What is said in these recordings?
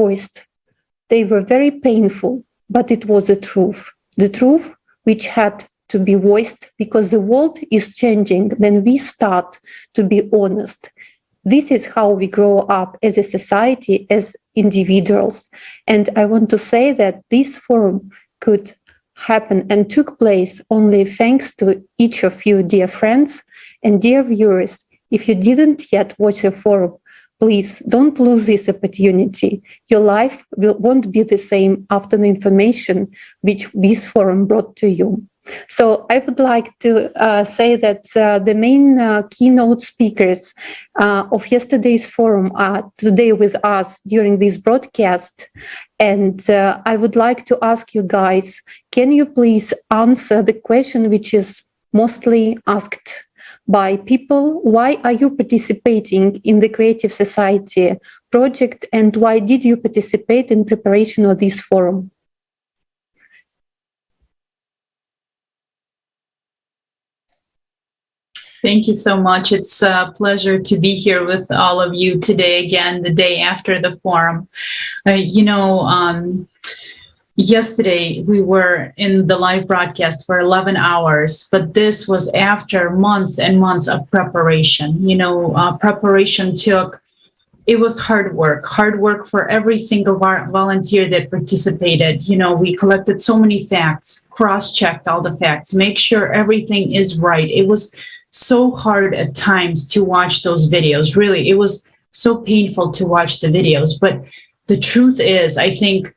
voiced. They were very painful, but it was the truth. The truth which had to be voiced because the world is changing when we start to be honest. This is how we grow up as a society, as individuals. And I want to say that this forum could happen and took place only thanks to each of you, dear friends and dear viewers. If you didn't yet watch the forum, please don't lose this opportunity. Your life won't be the same after the information which this forum brought to you. So I would like to say that the main keynote speakers of yesterday's forum are today with us during this broadcast. And I would like to ask you guys, can you please answer the question which is mostly asked by people? Why are you participating in the Creative Society project, and why did you participate in preparation of this forum? Thank you so much. It's a pleasure to be here with all of you today again, the day after the forum. Yesterday, we were in the live broadcast for 11 hours, but this was after months and months of preparation. Preparation it was hard work for every single volunteer that participated. We collected so many facts, cross-checked all the facts, make sure everything is right. It was so hard at times to watch those videos. Really, it was so painful to watch the videos. But the truth is, I think,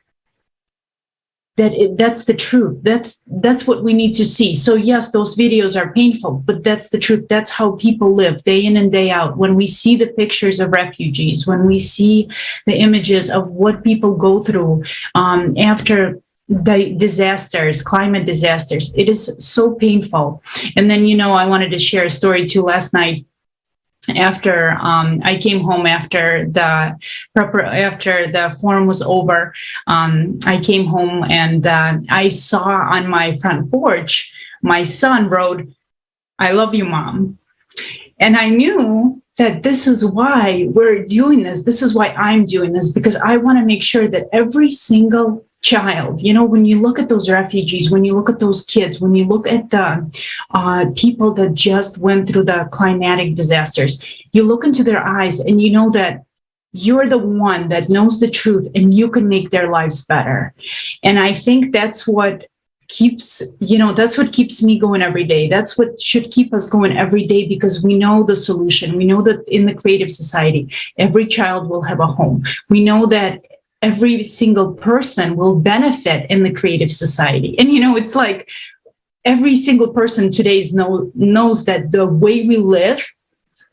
that's the truth. That's what we need to see. So yes, those videos are painful, but that's the truth. That's how people live day in and day out. When we see the pictures of refugees, when we see the images of what people go through after the disasters, climate disasters, it is so painful. And then, I wanted to share a story too. Last night, after I came home after the forum was over, I came home and I saw on my front porch, my son wrote, "I love you, Mom." And I knew that this is why we're doing this. This is why I'm doing this, because I want to make sure that every single child, when you look at those refugees, when you look at those kids, when you look at the people that just went through the climatic disasters, you look into their eyes and you know that you're the one that knows the truth and you can make their lives better. And I think that's what keeps me going every day. That's what should keep us going every day, because we know the solution. We know that in the Creative Society, every child will have a home. We know that every single person will benefit in the Creative Society. And, it's like every single person today knows that the way we live,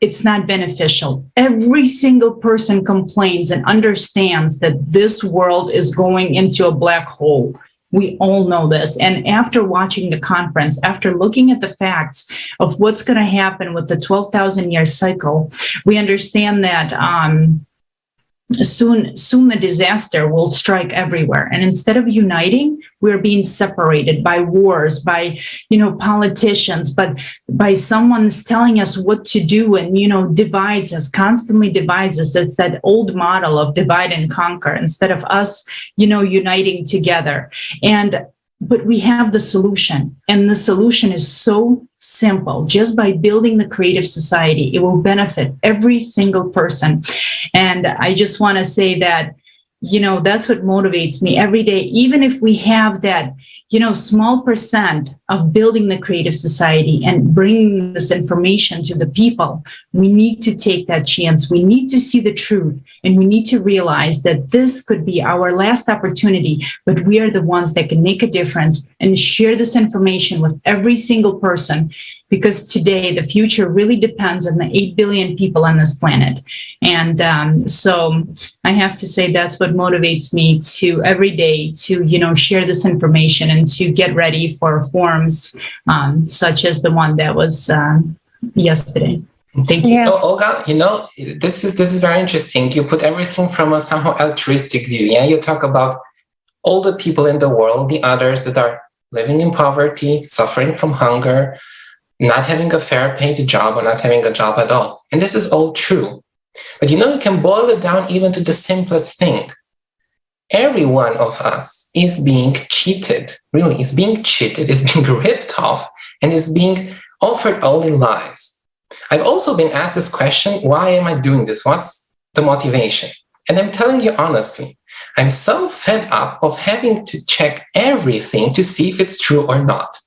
it's not beneficial. Every single person complains and understands that this world is going into a black hole. We all know this. And after watching the conference, after looking at the facts of what's going to happen with the 12,000-year cycle, we understand that soon the disaster will strike everywhere. And instead of uniting, we're being separated by wars, by, politicians, but by someone's telling us what to do and, constantly divides us. It's that old model of divide and conquer instead of us, uniting together. But we have the solution, and the solution is so simple. Just by building the Creative Society, it will benefit every single person. And I just want to say that, that's what motivates me every day. Even if we have that, small percent of building the Creative Society and bringing this information to the people, we need to take that chance. We need to see the truth, and we need to realize that this could be our last opportunity, but we are the ones that can make a difference and share this information with every single person, because today the future really depends on the 8 billion people on this planet. And so I have to say that's what motivates me to every day to, share this information and to get ready for forums such as the one that was yesterday. Thank you. Yeah. Olga, this is very interesting. You put everything from a somehow altruistic view. Yeah, you talk about all the people in the world, the others that are living in poverty, suffering from hunger, not having a fair paid job or not having a job at all. And this is all true. But you can boil it down even to the simplest thing. every one of us is being cheated, really, is being cheated, is being ripped off, and is being offered only lies. I've also been asked this question, why am I doing this? What's the motivation? And I'm telling you honestly, I'm so fed up of having to check everything to see if it's true or not.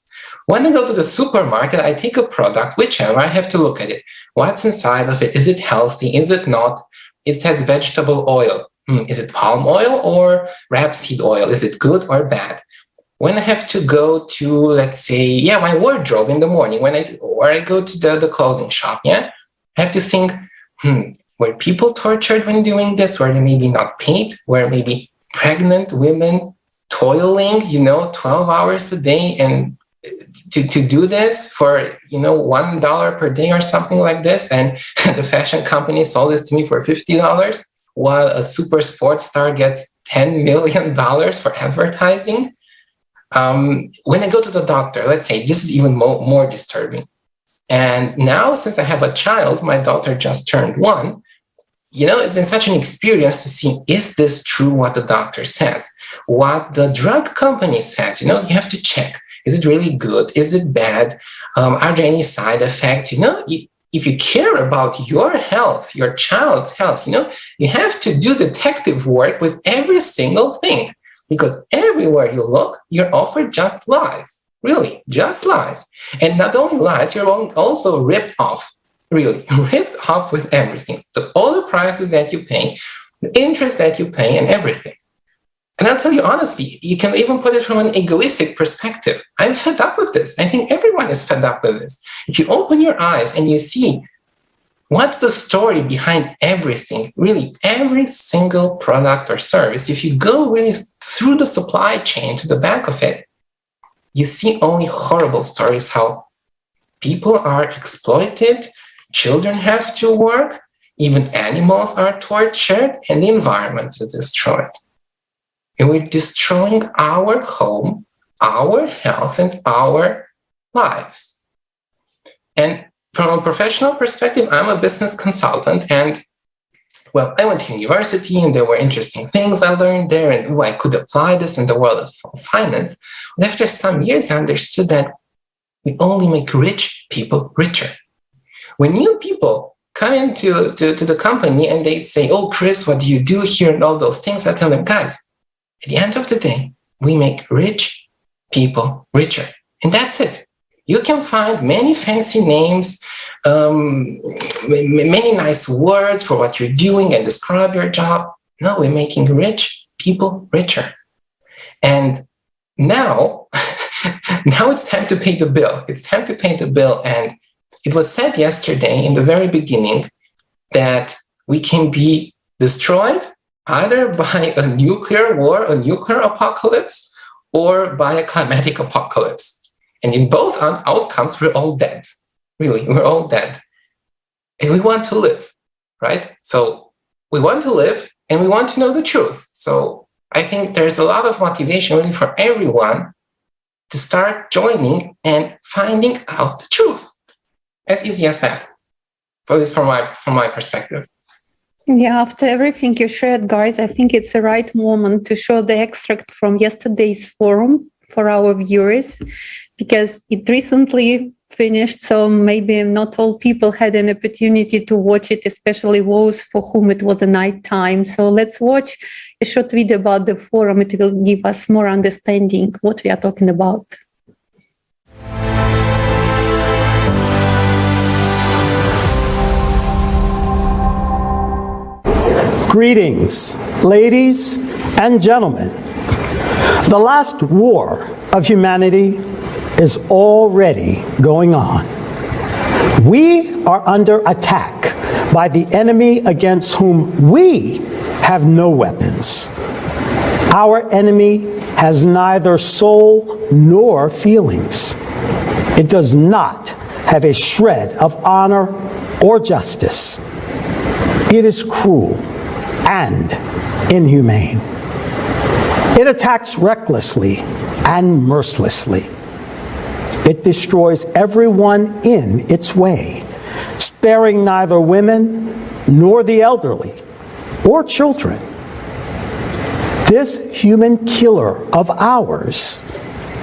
When I go to the supermarket, I take a product, whichever, I have to look at it. What's inside of it? Is it healthy? Is it not? It says vegetable oil. Is it palm oil or rapeseed oil? Is it good or bad? When I have to go to, let's say, my wardrobe in the morning, or I go to the clothing shop, I have to think, were people tortured when doing this? Were they maybe not paid? Were maybe pregnant women toiling, 12 hours a day and to do this for, $1 per day or something like this? And the fashion company sold this to me for $50, while a super sports star gets $10 million for advertising. When I go to the doctor, let's say, this is even more disturbing. And now, since I have a child, my daughter just turned 1, it's been such an experience to see, is this true what the doctor says? What the drug company says, you have to check. Is it really good? Is it bad? Are there any side effects? If you care about your health, your child's health, you have to do detective work with every single thing, because everywhere you look, you're offered just lies, really, just lies. And not only lies, you're also ripped off, really, ripped off with everything. So all the prices that you pay, the interest that you pay, and everything. And I'll tell you honestly, you can even put it from an egoistic perspective. I'm fed up with this. I think everyone is fed up with this. If you open your eyes and you see what's the story behind everything, really every single product or service, if you go really through the supply chain to the back of it, you see only horrible stories, how people are exploited, children have to work, even animals are tortured, and the environment is destroyed. And we're destroying our home, our health, and our lives. And from a professional perspective, I'm a business consultant. And, I went to university and there were interesting things I learned there. And I could apply this in the world of finance. But after some years, I understood that we only make rich people richer. When new people come into the company and they say, oh, Chris, what do you do here? And all those things, I tell them, guys, at the end of the day, we make rich people richer. And that's it. You can find many fancy names, many nice words for what you're doing and describe your job. No, we're making rich people richer. And now it's time to pay the bill. It's time to pay the bill. And it was said yesterday in the very beginning that we can be destroyed either by a nuclear war, a nuclear apocalypse, or by a climatic apocalypse. And in both outcomes, we're all dead. Really, we're all dead. And we want to live, right? So we want to live and we want to know the truth. So I think there's a lot of motivation really for everyone to start joining and finding out the truth. As easy as that. At least from my perspective. Yeah, after everything you shared, guys, I think it's the right moment to show the extract from yesterday's forum for our viewers, because it recently finished, so maybe not all people had an opportunity to watch it, especially those for whom it was a night time. So let's watch a short video about the forum. It will give us more understanding what we are talking about. Greetings, ladies and gentlemen. The last war of humanity is already going on. We are under attack by the enemy against whom we have no weapons. Our enemy has neither soul nor feelings. It does not have a shred of honor or justice. It is cruel and inhumane. It attacks recklessly and mercilessly. It destroys everyone in its way, sparing neither women nor the elderly or children. This human killer of ours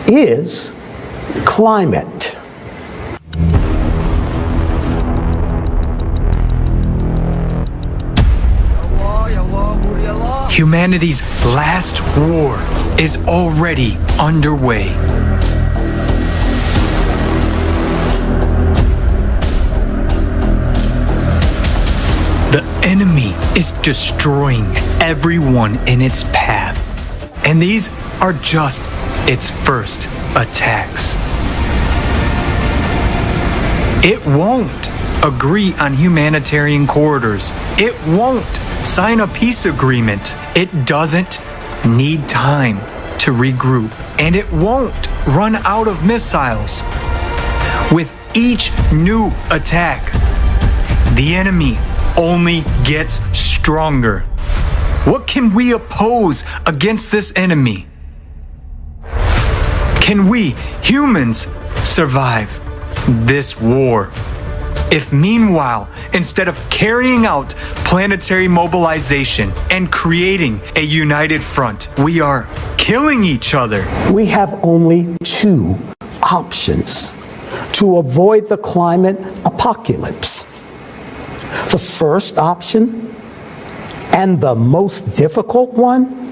is climate. Humanity's last war is already underway. The enemy is destroying everyone in its path, and these are just its first attacks. It won't agree on humanitarian corridors. It won't sign a peace agreement. It doesn't need time to regroup, and it won't run out of missiles. With each new attack, the enemy only gets stronger. What can we oppose against this enemy? Can we, humans, survive this war? If meanwhile, instead of carrying out planetary mobilization and creating a united front, we are killing each other. We have only two options to avoid the climate apocalypse. The first option, and the most difficult one,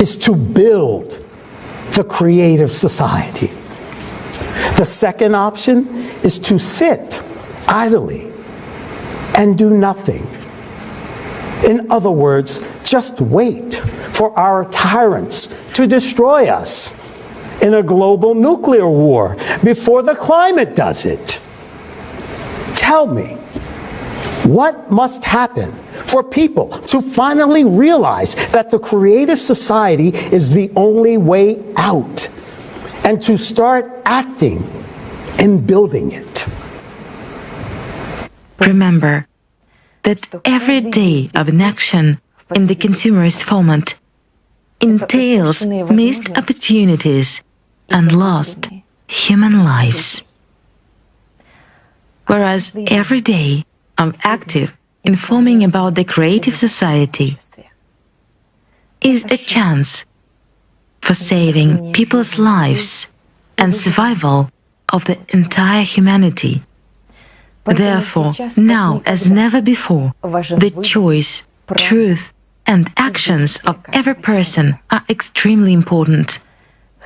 is to build the creative society. The second option is to sit idly and do nothing. In other words, just wait for our tyrants to destroy us in a global nuclear war before the climate does it. Tell me, what must happen for people to finally realize that the creative society is the only way out, and to start acting and building it? Remember that every day of inaction in the consumerist format entails missed opportunities and lost human lives. Whereas every day of active informing about the creative society is a chance for saving people's lives and survival of the entire humanity. Therefore, now as never before, the choice, truth, and actions of every person are extremely important.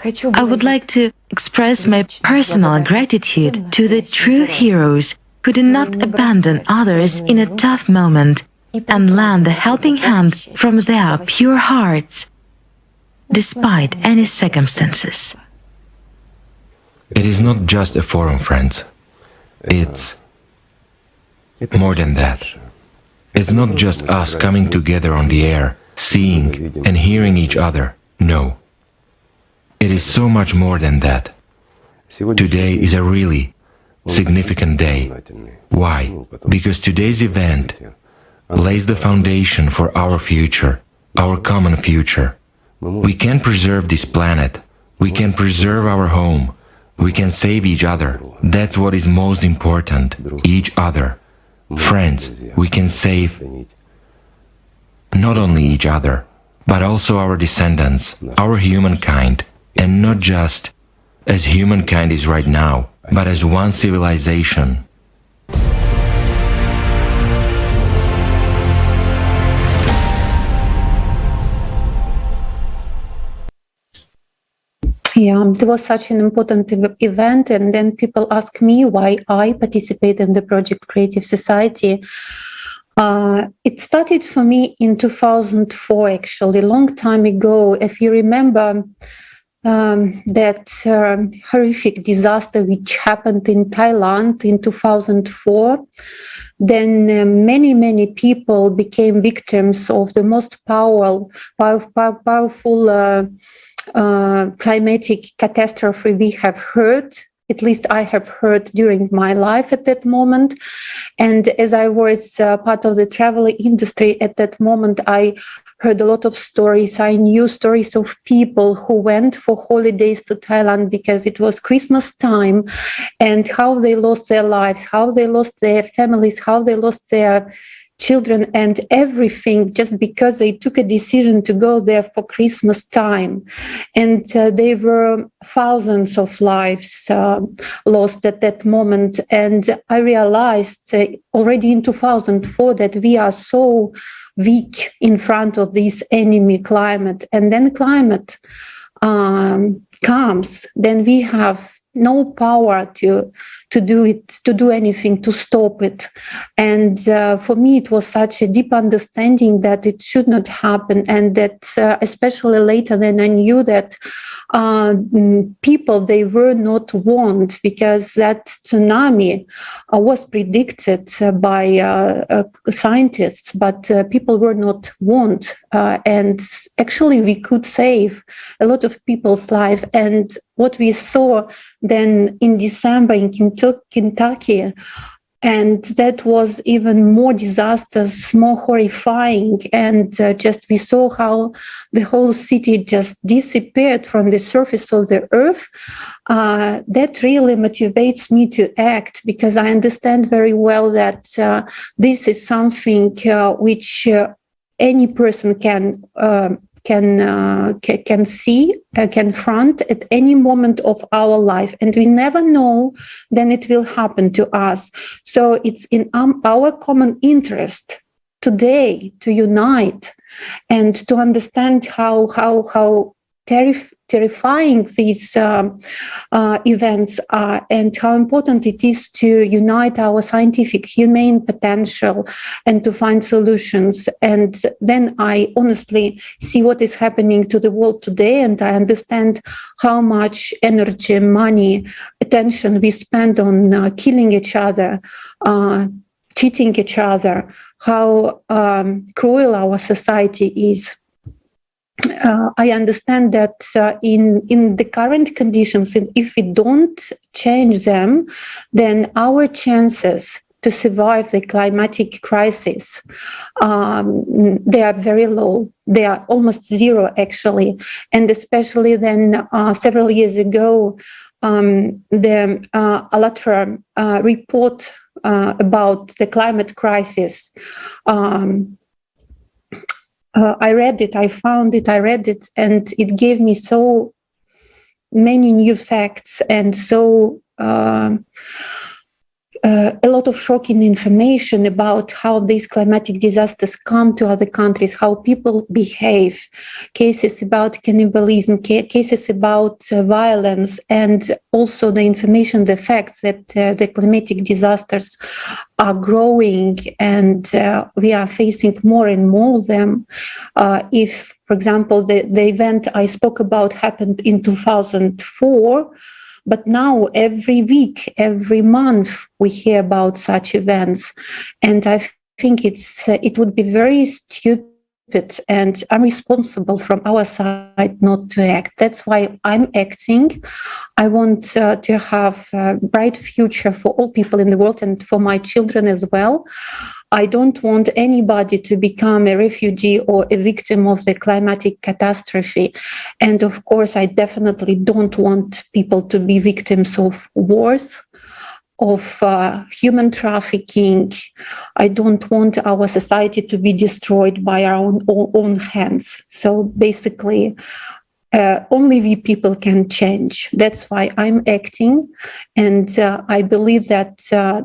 I would like to express my personal gratitude to the true heroes who do not abandon others in a tough moment and lend a helping hand from their pure hearts, despite any circumstances. It is not just a forum, friends. It's more than that. It's not just us coming together on the air, seeing and hearing each other. No. It is so much more than that. Today is a really significant day. Why? Because today's event lays the foundation for our future, our common future. We can preserve this planet. We can preserve our home. We can save each other. That's what is most important, each other. Friends, we can save not only each other, but also our descendants, our humankind, and not just as humankind is right now, but as one civilization. Yeah, it was such an important event, and then people ask me why I participate in the project Creative Society. It started for me in 2004, actually, a long time ago. If you remember that horrific disaster which happened in Thailand in 2004, then many people became victims of the most powerful climatic catastrophe we have heard. At least I have heard during my life at that moment. And as I was part of the travel industry at that moment, I heard a lot of stories. I knew stories of people who went for holidays to Thailand because it was Christmas time, and how they lost their lives, how they lost their families, how they lost their children and everything just because they took a decision to go there for Christmas time. And there were thousands of lives lost at that moment. And I realized already in 2004 that we are so weak in front of this enemy climate. And then climate comes, then we have no power to do it, to do anything, to stop it. And for me, it was such a deep understanding that it should not happen. And that especially later then I knew that people, they were not warned, because that tsunami was predicted by scientists, but people were not warned. And actually we could save a lot of people's life. And what we saw then in December in Kentucky, and that was even more disastrous, more horrifying. And just we saw how the whole city just disappeared from the surface of the earth. That really motivates me to act, because I understand very well that this is something which any person can see, confront at any moment of our life, and we never know then it will happen to us. So it's in our common interest today to unite and to understand how terrifying these events are, and how important it is to unite our scientific, humane potential and to find solutions. And then I honestly see what is happening to the world today, and I understand how much energy, money, attention we spend on killing each other, cheating each other, how cruel our society is. I understand that in the current conditions, if we don't change them, then our chances to survive the climatic crisis, they are very low. They are almost zero, actually. And especially then several years ago, the ALLATRA report about the climate crisis, I read it, I read it, and it gave me so many new facts and so a lot of shocking information about how these climatic disasters come to other countries, how people behave, cases about cannibalism, cases about violence, and also the information, the facts that the climatic disasters are growing, and we are facing more and more of them. If, for example, the event I spoke about happened in 2004, but now every week, every month, we hear about such events. And I think it would be very stupid and irresponsible from our side not to act. That's why I'm acting. I want to have a bright future for all people in the world and for my children as well. I don't want anybody to become a refugee or a victim of the climatic catastrophe. And of course, I definitely don't want people to be victims of wars, of human trafficking. I don't want our society to be destroyed by our own hands. So basically, only we people can change. That's why I'm acting. And I believe that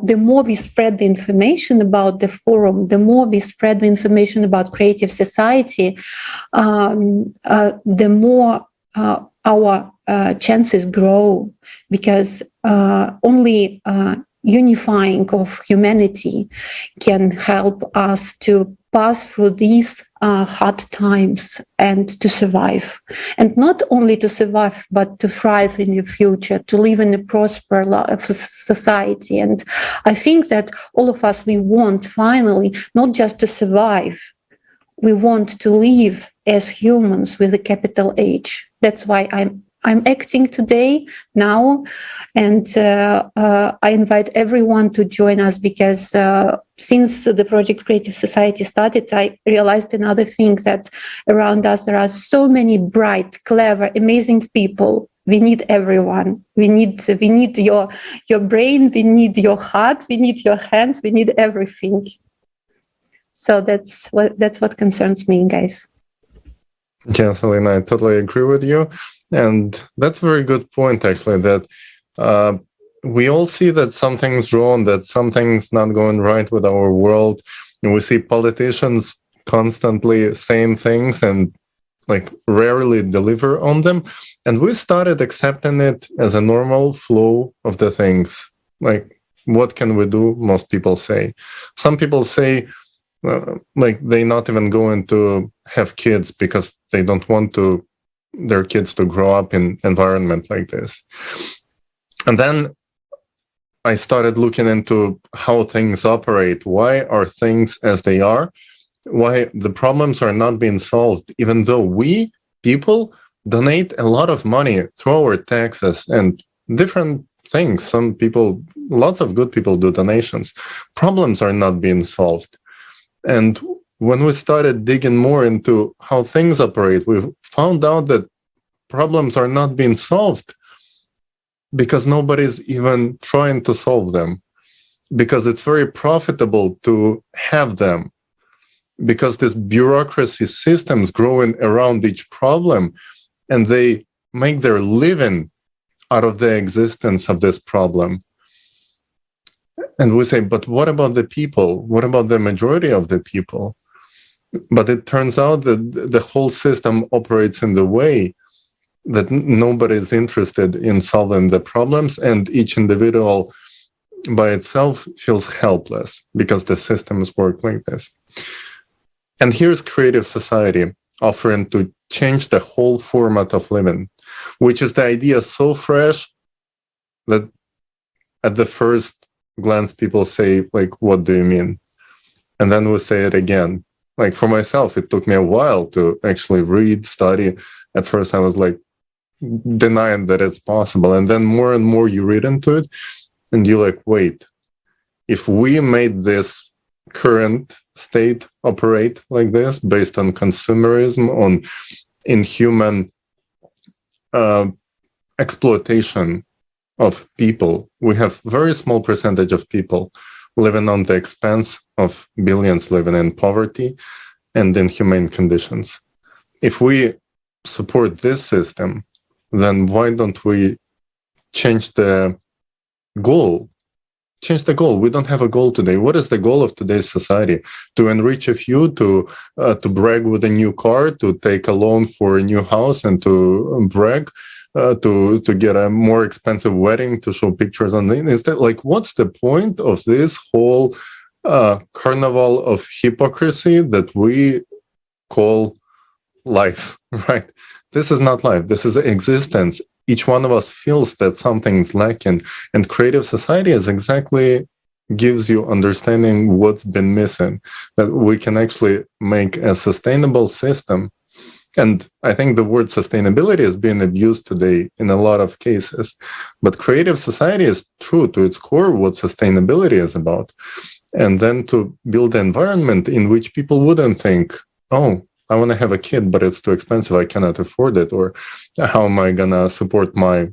the more we spread the information about the forum, the more we spread the information about creative society, the more our chances grow, because only unifying of humanity can help us to pass through these hard times and to survive. And not only to survive, but to thrive in the future, to live in a prosperous society. And I think that all of us, we want finally not just to survive, we want to live as humans with a capital H. That's why I'm acting today, now, and I invite everyone to join us, because since the project Creative Society started, I realized another thing, that around us there are so many bright, clever, amazing people. We need everyone. We need your brain, we need your heart, we need your hands, we need everything. So that's what concerns me, guys. Yes, Alina, I totally agree with you. And that's a very good point, actually, that we all see that something's wrong, that something's not going right with our world. And we see politicians constantly saying things and like rarely deliver on them. And we started accepting it as a normal flow of the things. Like, what can we do? Most people say. Some people say, like, they're not even going to have kids because they don't want their kids to grow up in environment like this. And then I started looking into how things operate. Why are things as they are? Why the problems are not being solved, even though we, people, donate a lot of money through our taxes and different things. Some people, lots of good people do donations. Problems are not being solved. And when we started digging more into how things operate, we found out that problems are not being solved because nobody's even trying to solve them, because it's very profitable to have them, because this bureaucracy systems growing around each problem, and they make their living out of the existence of this problem. And we say, but what about the people? What about the majority of the people? But it turns out that the whole system operates in the way that nobody is interested in solving the problems, and each individual by itself feels helpless because the systems work like this. And here's creative society offering to change the whole format of living, which is the idea so fresh that at the first glance people say, like, what do you mean? And then we say it again. Like, for myself, it took me a while to actually read, study. At first I was like denying that it's possible, and then more and more you read into it and you're like, wait, if we made this current state operate like this based on consumerism, on inhuman exploitation of people, we have very small percentage of people living on the expense of billions living in poverty and inhumane conditions. If we support this system, then why don't we change the goal? Change the goal. We don't have a goal today. What is the goal of today's society? To enrich a few, to brag with a new car, to take a loan for a new house and to brag, to get a more expensive wedding, to show pictures on the Instead, like, what's the point of this whole carnival of hypocrisy that we call life, right? This is not life. This is existence. Each one of us feels that something's lacking, and creative society is exactly gives you understanding what's been missing, that we can actually make a sustainable system. And I think the word sustainability is being abused today in a lot of cases, but creative society is true to its core what sustainability is about. And then to build an environment in which people wouldn't think, oh, I want to have a kid, but it's too expensive, I cannot afford it. Or how am I going to support my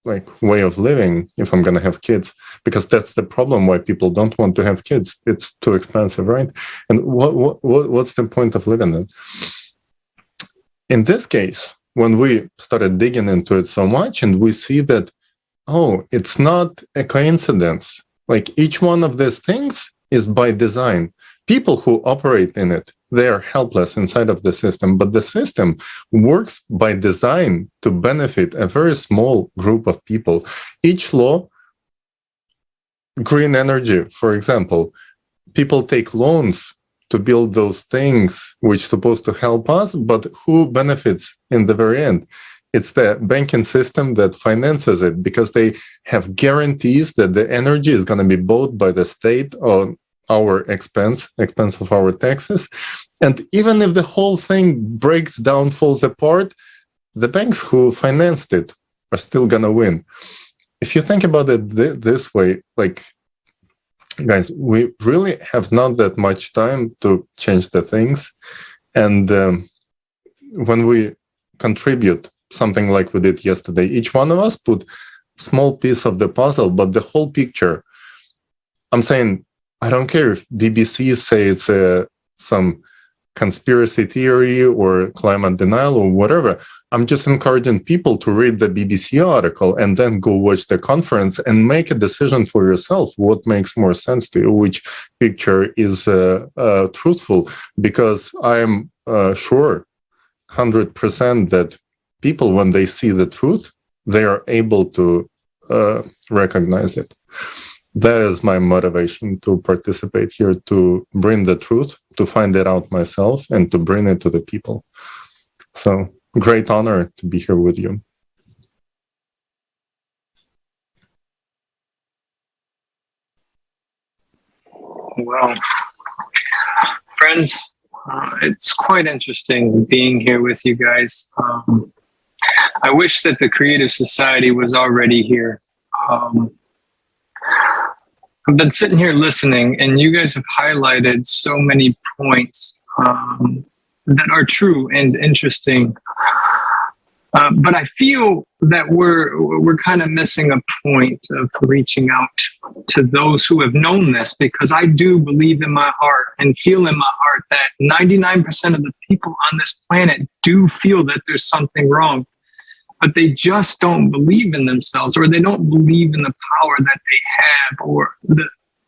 way of living if I'm going to have kids? Because that's the problem why people don't want to have kids. It's too expensive, right? And what's the point of living it? In this case, when we started digging into it so much and we see that, oh, it's not a coincidence. Like, each one of these things is by design. People who operate in it, they are helpless inside of the system, but the system works by design to benefit a very small group of people. Each law, green energy, for example, people take loans to build those things which are supposed to help us, but who benefits in the very end? It's the banking system that finances it, because they have guarantees that the energy is going to be bought by the state on our expense of our taxes. And even if the whole thing breaks down, falls apart, the banks who financed it are still going to win. If you think about it this way, like, guys, we really have not that much time to change the things. And when we contribute something like we did yesterday, each one of us put small piece of the puzzle, but the whole picture. I'm saying, I don't care if BBC say it's a some conspiracy theory or climate denial or whatever. I'm just encouraging people to read the BBC article and then go watch the conference and make a decision for yourself what makes more sense to you, which picture is truthful. Because I'm sure 100% that people, when they see the truth, they are able to recognize it. That is my motivation to participate here, to bring the truth, to find it out myself, and to bring it to the people. So, great honor to be here with you. Well, friends, it's quite interesting being here with you guys. I wish that the Creative Society was already here. I've been sitting here listening, and you guys have highlighted so many points that are true and interesting. But I feel that we're kind of missing a point of reaching out to those who have known this, because I do believe in my heart and feel in my heart that 99% of the people on this planet do feel that there's something wrong, but they just don't believe in themselves, or they don't believe in the power that they have, or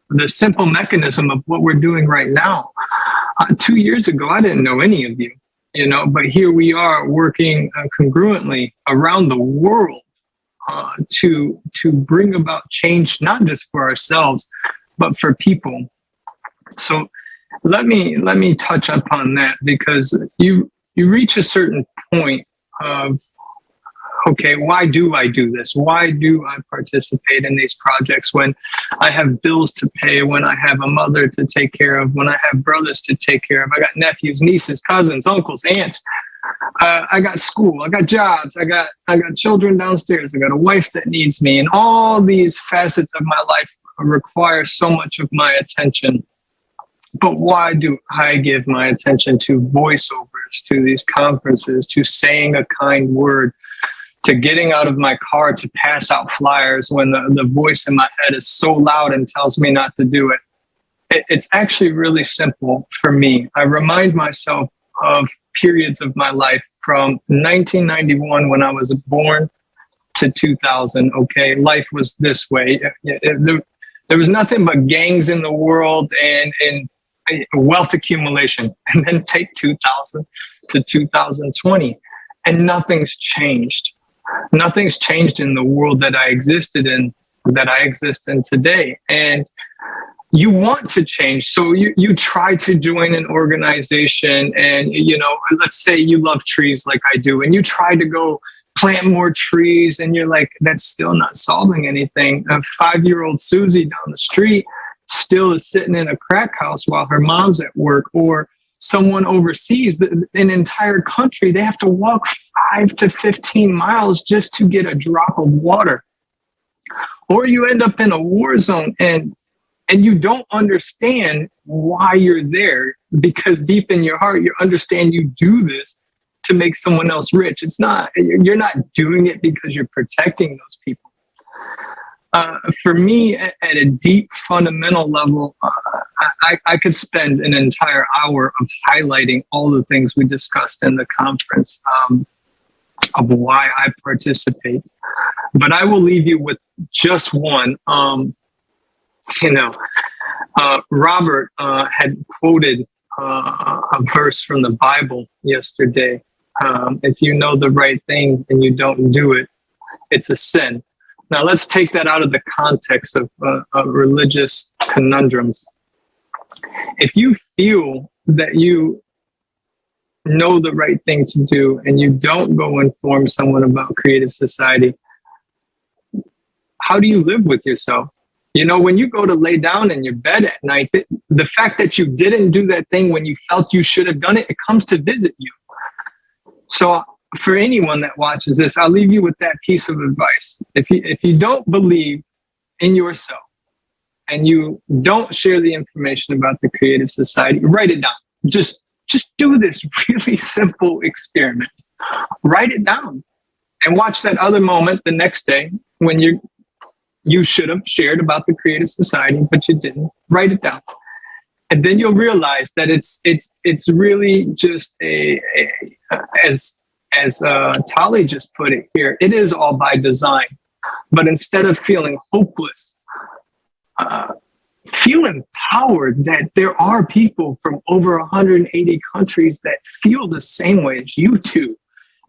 the simple mechanism of what we're doing right now. 2 years ago, I didn't know any of you, but here we are working congruently around the world to bring about change, not just for ourselves, but for people. So let me touch upon that, because you reach a certain point of, okay, why do I do this? Why do I participate in these projects when I have bills to pay, when I have a mother to take care of, when I have brothers to take care of? I got nephews, nieces, cousins, uncles, aunts. I got school. I got jobs. I got children downstairs. I got a wife that needs me. And all these facets of my life require so much of my attention. But why do I give my attention to voiceovers, to these conferences, to saying a kind word, to getting out of my car to pass out flyers when the voice in my head is so loud and tells me not to do it? It's actually really simple for me. I remind myself of periods of my life from 1991, when I was born, to 2000. Okay, life was this way. There was nothing but gangs in the world and wealth accumulation. And then take 2000 to 2020, and nothing's changed. Nothing's changed in the world that I existed in, that I exist in today. And you want to change. So you try to join an organization, and, let's say you love trees like I do, and you try to go plant more trees, and you're like, that's still not solving anything. A 5-year-old Susie down the street still is sitting in a crack house while her mom's at work, or someone overseas, an entire country, they have to walk 5 to 15 miles just to get a drop of water. Or you end up in a war zone and you don't understand why you're there, because deep in your heart, you understand you do this to make someone else rich. You're not doing it because you're protecting those people. For me, at a deep fundamental level, I could spend an entire hour of highlighting all the things we discussed in the conference of why I participate. But I will leave you with just one. Robert had quoted a verse from the Bible yesterday. If you know the right thing and you don't do it, it's a sin. Now, let's take that out of the context of religious conundrums. If you feel that you know the right thing to do and you don't go inform someone about Creative Society, how do you live with yourself? When you go to lay down in your bed at night, the fact that you didn't do that thing when you felt you should have done it, it comes to visit you. So for anyone that watches this, I'll leave you with that piece of advice. If you don't believe in yourself and you don't share the information about the Creative Society, write it down. Just do this really simple experiment. Write it down and watch that other moment the next day when you should have shared about the Creative Society, but you didn't. Write it down. And then you'll realize that it's really just as Taliy just put it here, it is all by design. But instead of feeling hopeless, feel empowered that there are people from over 180 countries that feel the same way as you do.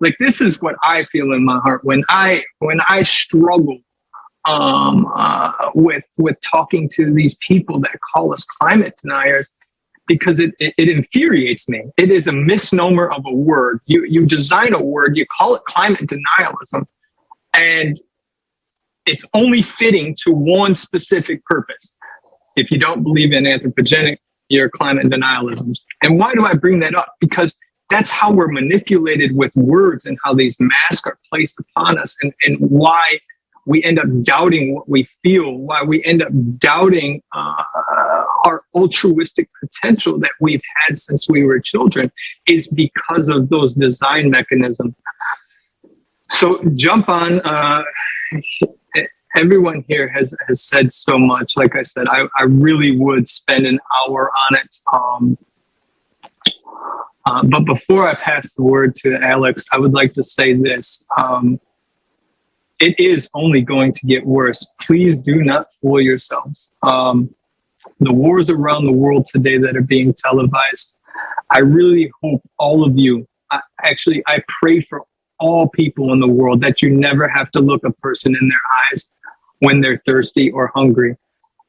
Like, this is what I feel in my heart when I struggle with talking to these people that call us climate deniers, because it infuriates me. It is a misnomer of a word. You design a word, you call it climate denialism, and it's only fitting to one specific purpose. If you don't believe in anthropogenic, you're climate denialism. And why do I bring that up? Because that's how we're manipulated with words and how these masks are placed upon us, and why we end up doubting what we feel, why we end up doubting our altruistic potential that we've had since we were children, is because of those design mechanisms. So jump on. Everyone here has said so much. Like I said, I really would spend an hour on it. But before I pass the word to Alex, I would like to say this. It is only going to get worse. Please do not fool yourselves. The wars around the world today that are being televised, I really hope all of you, I pray for all people in the world that you never have to look a person in their eyes when they're thirsty or hungry,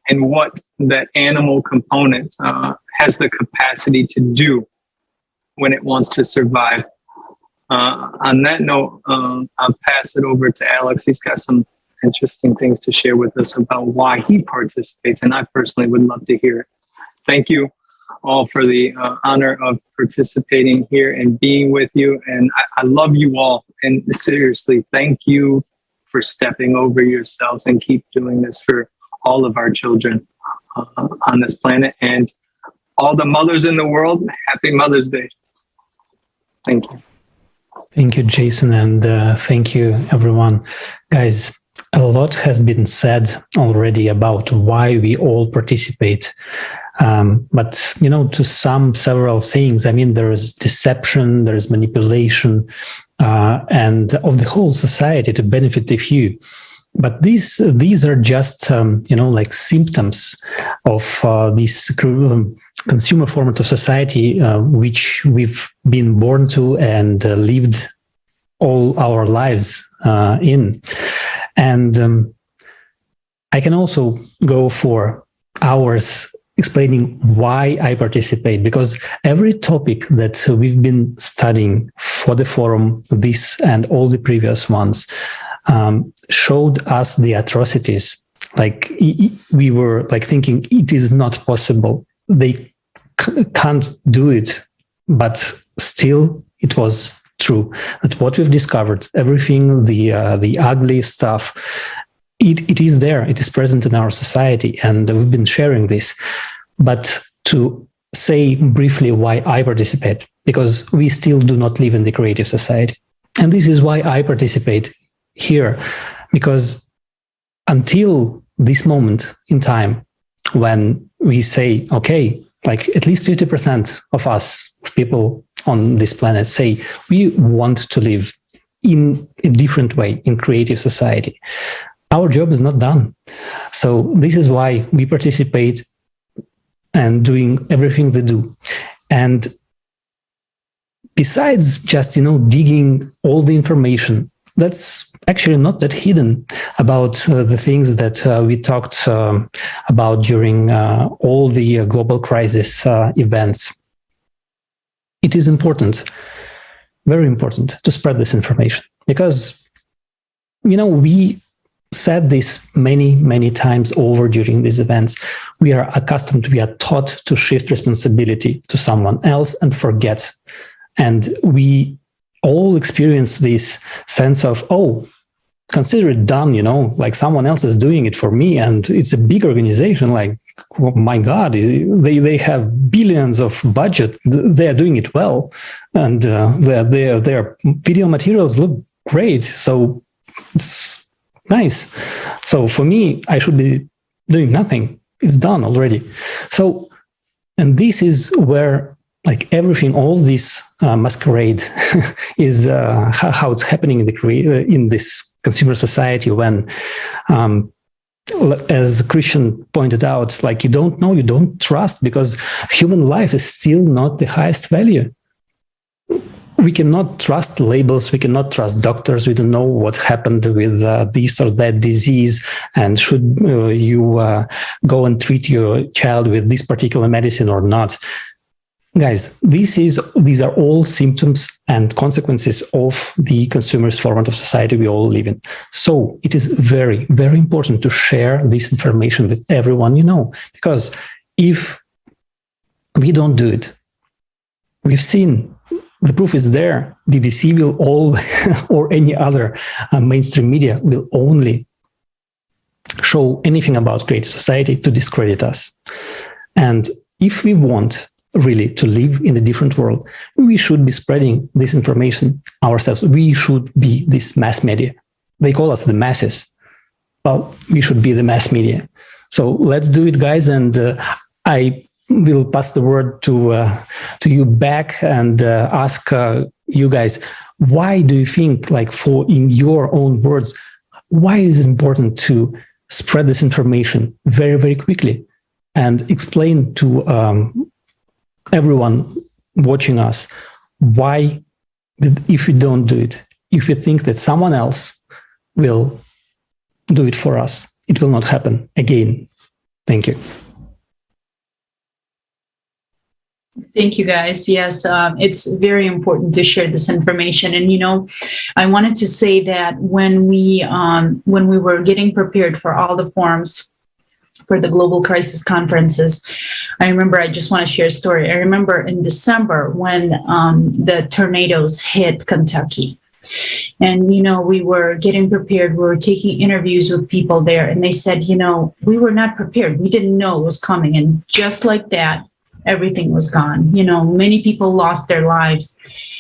and what that animal component has the capacity to do when it wants to survive. On that note, I'll pass it over to Alex. He's got some interesting things to share with us about why he participates, and I personally would love to hear it. Thank you all for the honor of participating here and being with you, and I love you all, and seriously, thank you for stepping over yourselves, and keep doing this for all of our children on this planet, and all the mothers in the world. Happy Mother's Day. Thank you. Thank you, Jason, and thank you, everyone. Guys, a lot has been said already about why we all participate. But, to sum several things, I mean, there is deception, there is manipulation, and of the whole society to benefit the few. But these are just, like symptoms of this consumer format of society, which we've been born to and lived all our lives in. And I can also go for hours explaining why I participate, because every topic that we've been studying for the forum, this and all the previous ones, showed us the atrocities. Like, we were like thinking it is not possible. They can't do it, but still it was true that what we've discovered, everything, the ugly stuff, it is there. It is present in our society, and we've been sharing this. But to say briefly why I participate, because we still do not live in the creative society. And this is why I participate here, because until this moment in time, when we say, okay, like at least 50% of us, people on this planet, say we want to live in a different way, in creative society, our job is not done. So this is why we participate and doing everything they do. And besides just, digging all the information, that's actually not that hidden about the things that we talked about during all the global crisis events. It is important, very important, to spread this information, because, we said this many, many times over during these events. We are accustomed, we are taught to shift responsibility to someone else and forget. And we all experience this sense of, oh, consider it done, like someone else is doing it for me, and it's a big organization, like, oh my God, they have billions of budget, they are doing it well, and their video materials look great, so it's nice. So for me, I should be doing nothing. It's done already. So And this is where, like everything, all this masquerade is how it's happening in this consumer society when, as Christian pointed out, like you don't know, you don't trust, because human life is still not the highest value. We cannot trust labels. We cannot trust doctors. We don't know what happened with this or that disease, and should you go and treat your child with this particular medicine or not. Guys, these are all symptoms and consequences of the consumerist format of society we all live in. So it is very, very important to share this information with everyone you know, because if we don't do it, we've seen, the proof is there. BBC will all, or any other mainstream media will only show anything about creative society to discredit us. And if we want really to live in a different world, we should be spreading this information ourselves. We should be this mass media. They call us the masses. Well, we should be the mass media. So let's do it, guys. And I will pass the word to you back and ask you guys, why do you think, like, for in your own words, why is it important to spread this information very, very quickly and explain to everyone watching us why, if we don't do it, if we think that someone else will do it for us, it will not happen again. Thank you. Thank you, guys. Yes, it's very important to share this information. And, you know, I wanted to say that when we were getting prepared for all the forums for the global crisis conferences, I remember, I just want to share a story. I remember in December when the tornadoes hit Kentucky. And, you know, we were getting prepared. We were taking interviews with people there, and they said, you know, we were not prepared. We didn't know it was coming. And just like that, everything was gone. You know, many people lost their lives.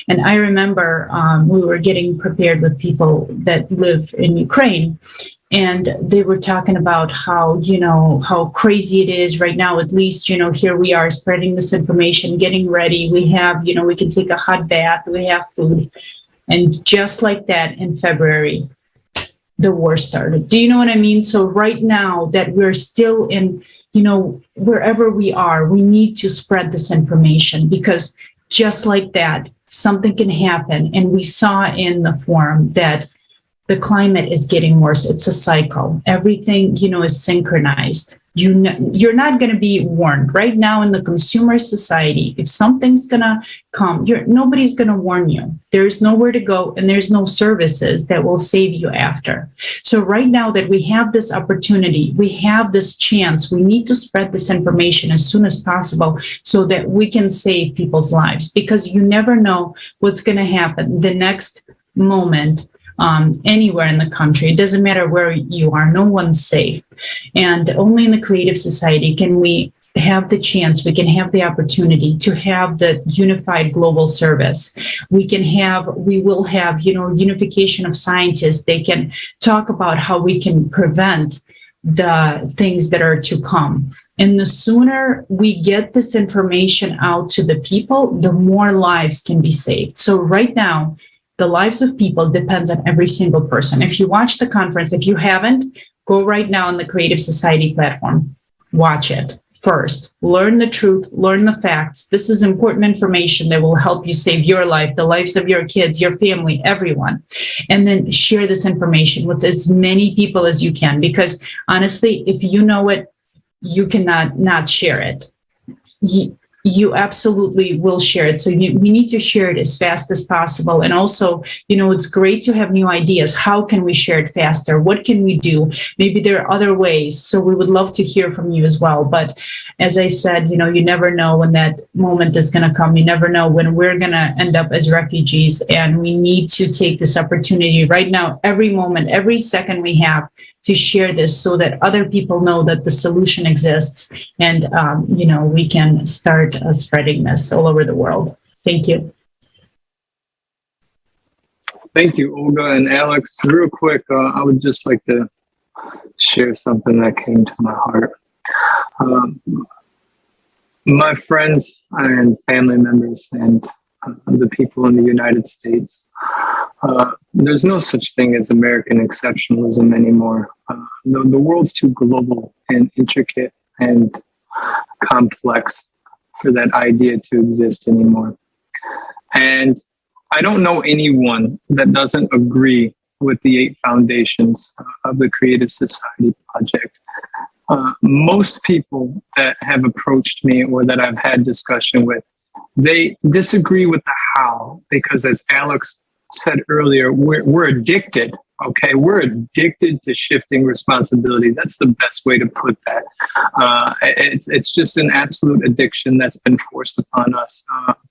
And I remember we were getting prepared with people that live in Ukraine, and they were talking about how, you know, how crazy it is right now. At least, you know, here we are spreading this information, getting ready. We have, you know, we can take a hot bath, we have food. And just like that, in February, the war started. Do you know what I mean? So right now that we're still in, you know, wherever we are, we need to spread this information, because just like that, something can happen. And we saw in the forum that the climate is getting worse. It's a cycle. Everything, you know, is synchronized. You're not going to be warned right now in the consumer society. If something's going to come, nobody's going to warn you. There's nowhere to go, and there's no services that will save you after. So right now that we have this opportunity, we have this chance, we need to spread this information as soon as possible so that we can save people's lives, because you never know what's going to happen the next moment. Anywhere in the country, it doesn't matter where you are, no one's safe. And only in the creative society can we have the chance, we can have the opportunity to have the unified global service. We will have, you know, unification of scientists. They can talk about how we can prevent the things that are to come. And the sooner we get this information out to the people, the more lives can be saved. So right now, the lives of people depends on every single person. If you watch the conference, if you haven't, go right now on the Creative Society platform. Watch it first. Learn the truth, learn the facts. This is important information that will help you save your life, the lives of your kids, your family, everyone. And then share this information with as many people as you can, because honestly, if you know it, you cannot not share it. You absolutely will share it. So we need to share it as fast as possible. And also, you know, it's great to have new ideas. How can we share it faster? What can we do? Maybe there are other ways. So we would love to hear from you as well. But as I said, you know, you never know when that moment is going to come. You never know when we're going to end up as refugees. And we need to take this opportunity right now, every moment, every second we have, to share this so that other people know that the solution exists, and you know, we can start spreading this all over the world. Thank you. Thank you, Olga and Alex. Real quick, I would just like to share something that came to my heart. My friends and family members and the people in the United States, there's no such thing as American exceptionalism anymore. The world's too global and intricate and complex for that idea to exist anymore. And I don't know anyone that doesn't agree with the 8 foundations of the Creative Society Project. Most people that have approached me or that I've had discussion with, they disagree with the how, because as Alex said earlier, we're addicted. Okay, we're addicted to shifting responsibility. That's the best way to put that. It's just an absolute addiction that's been forced upon us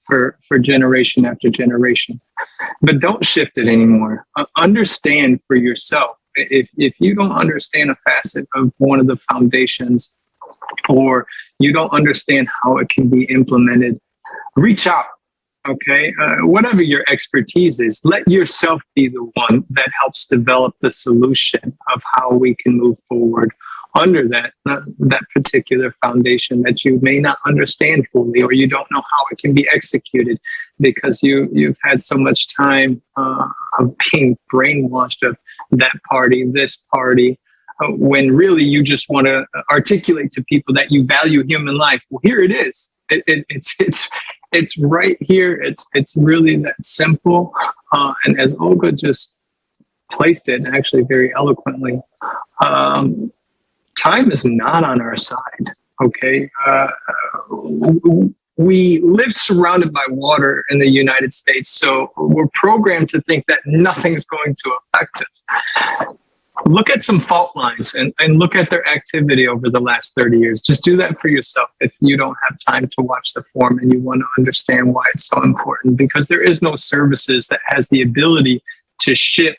for generation after generation. But don't shift it anymore. Understand for yourself. If you don't understand a facet of one of the foundations, or you don't understand how it can be implemented, reach out. Okay, whatever your expertise is, let yourself be the one that helps develop the solution of how we can move forward under that particular foundation that you may not understand fully, or you don't know how it can be executed because you've had so much time of being brainwashed of that party, this party, when really you just want to articulate to people that you value human life. Well, here it is. It's right here. It's really that simple. And as Olga just placed it, actually very eloquently, time is not on our side. Okay, we live surrounded by water in the United States, so we're programmed to think that nothing's going to affect us. Look at some fault lines and look at their activity over the last 30 years. Just do that for yourself if you don't have time to watch the forum and you want to understand why it's so important, because there is no services that has the ability to ship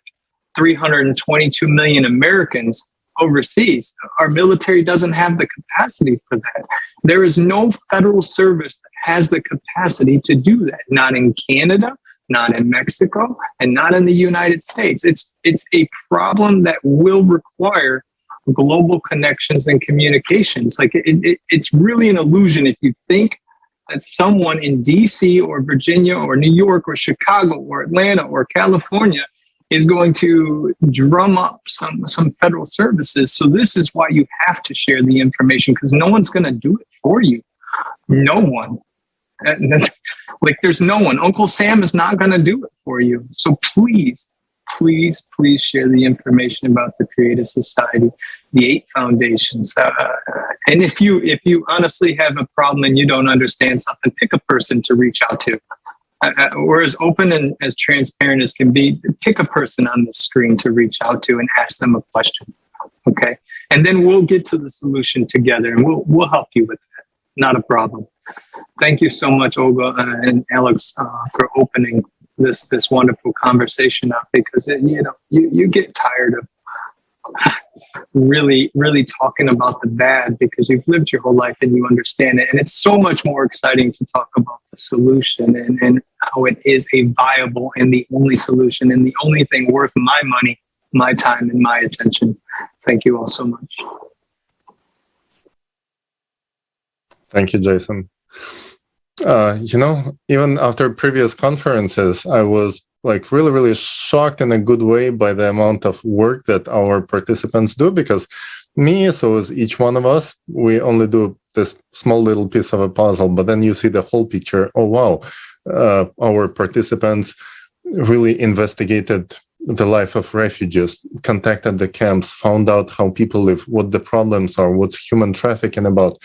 322 million Americans overseas. Our military doesn't have the capacity for that. There is no federal service that has the capacity to do that, not in Canada, not in Mexico, and not in the United States. It's a problem that will require global connections and communications. Like it's really an illusion if you think that someone in DC or Virginia or New York or Chicago or Atlanta or California is going to drum up some federal services. So this is why you have to share the information, because no one's going to do it for you. No one. Like there's no one. Uncle Sam is not going to do it for you. So please share the information about the Creative Society, the 8 foundations. And if you honestly have a problem and you don't understand something, pick a person to reach out to. We're as open and as transparent as can be. Pick a person on the screen to reach out to and ask them a question. Okay, and then we'll get to the solution together, and we'll help you with that. Not a problem. Thank you so much, Olga and Alex, for opening this wonderful conversation up, because you get tired of really talking about the bad because you've lived your whole life and you understand it. And it's so much more exciting to talk about the solution and how it is a viable and the only solution and the only thing worth my money, my time, and my attention. Thank you all so much. Thank you, Jason. Even after previous conferences, I was like really shocked in a good way by the amount of work that our participants do, because so is each one of us, we only do this small little piece of a puzzle, but then you see the whole picture. Oh, wow. Our participants really investigated the life of refugees, contacted the camps, found out how people live, what the problems are, what's human trafficking about,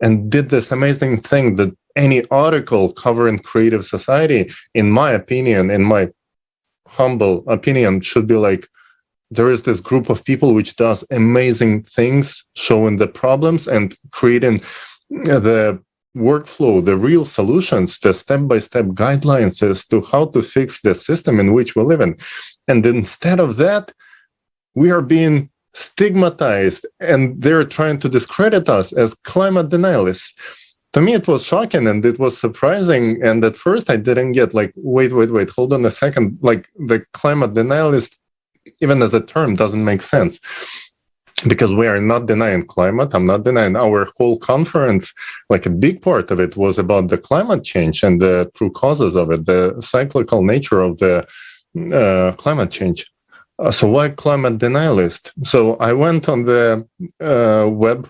and did this amazing thing that any article covering Creative Society, in my opinion, in my humble opinion, should be like, there is this group of people which does amazing things, showing the problems and creating the workflow, the real solutions, the step-by-step guidelines as to how to fix the system in which we live in. And instead of that, we are being stigmatized, and they're trying to discredit us as climate denialists. To me, it was shocking and it was surprising. And at first I didn't get like, wait, hold on a second. Like the climate denialist, even as a term, doesn't make sense. because we are not denying climate. I'm not denying our whole conference, like a big part of it was about the climate change and the true causes of it, the cyclical nature of the climate change. So why climate denialist? So I went on the web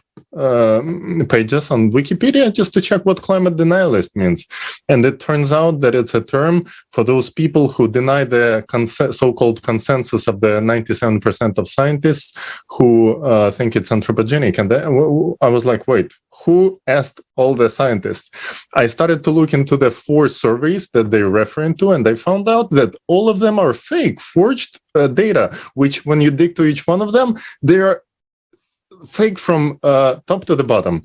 pages on Wikipedia just to check what climate denialist means. And it turns out that it's a term for those people who deny the so-called consensus of the 97% of scientists who think it's anthropogenic. And I was like, wait, who asked all the scientists? I started to look into the 4 surveys that they're referring to, and I found out that all of them are fake, forged data, which when you dig to each one of them, they are fake from top to the bottom.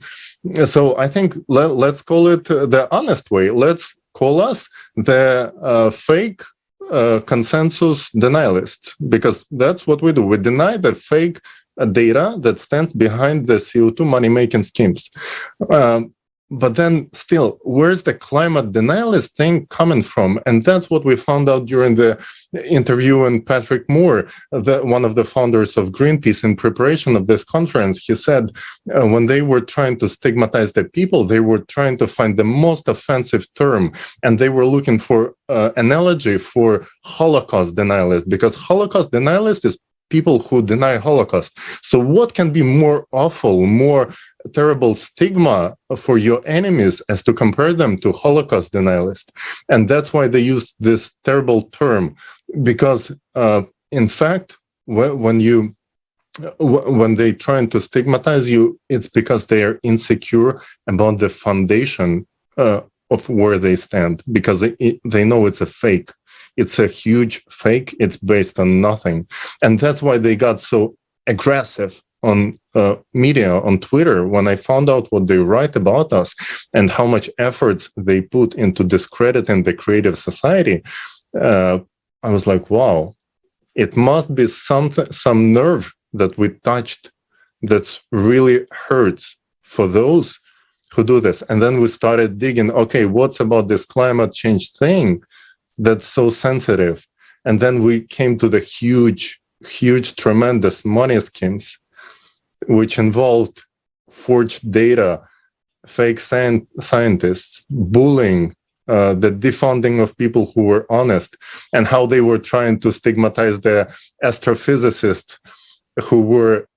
So I think let's call it the honest way. Let's call us the fake consensus denialists, because that's what we do. We deny the fake data that stands behind the CO2 money-making schemes. But then still, where's the climate denialist thing coming from? And that's what we found out during the interview with Patrick Moore, one of the founders of Greenpeace, in preparation of this conference. He said when they were trying to stigmatize the people, they were trying to find the most offensive term. And they were looking for analogy for Holocaust denialists, because Holocaust denialist is people who deny Holocaust. So what can be more awful, more terrible stigma for your enemies as to compare them to Holocaust denialists? And that's why they use this terrible term, because in fact, when they trying to stigmatize you, it's because they are insecure about the foundation of where they stand, because they know it's a fake. It's a huge fake. It's based on nothing. And that's why they got so aggressive on media, on Twitter, when I found out what they write about us and how much efforts they put into discrediting the creative society. I was like, wow, it must be some nerve that we touched that really hurts for those who do this. And then we started digging, okay, what's about this climate change thing that's so sensitive? And then we came to the huge, tremendous money schemes, which involved forged data, fake scientists, bullying, the defunding of people who were honest, and how they were trying to stigmatize the astrophysicists who were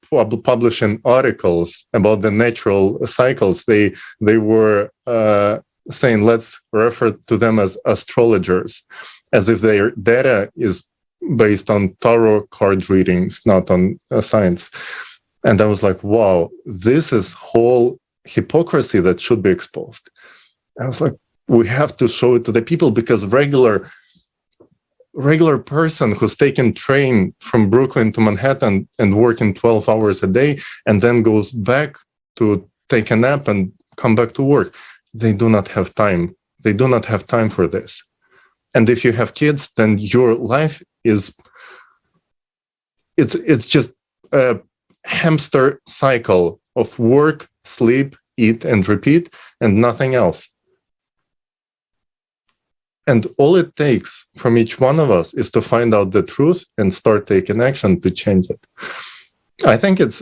publishing articles about the natural cycles. They were saying, let's refer to them as astrologers, as if their data is based on tarot card readings, not on science. And I was like, wow, this is whole hypocrisy that should be exposed. I was like, we have to show it to the people, because regular person who's taking train from Brooklyn to Manhattan and working 12 hours a day and then goes back to take a nap and come back to work, they do not have time. They do not have time for this. And if you have kids, then your life is, it's just a hamster cycle of work, sleep, eat, and repeat, and nothing else. And all it takes from each one of us is to find out the truth and start taking action to change it. I think it's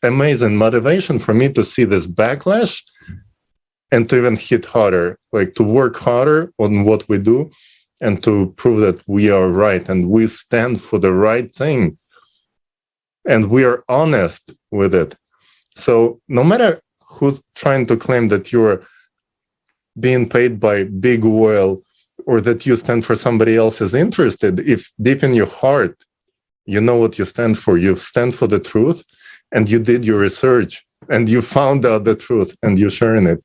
amazing motivation for me to see this backlash and to even hit harder, like to work harder on what we do and to prove that we are right and we stand for the right thing and we are honest with it. So no matter who's trying to claim that you're being paid by big oil or that you stand for somebody else's interest, if deep in your heart, you know what you stand for, you stand for the truth and you did your research and you found out the truth and you're sharing it.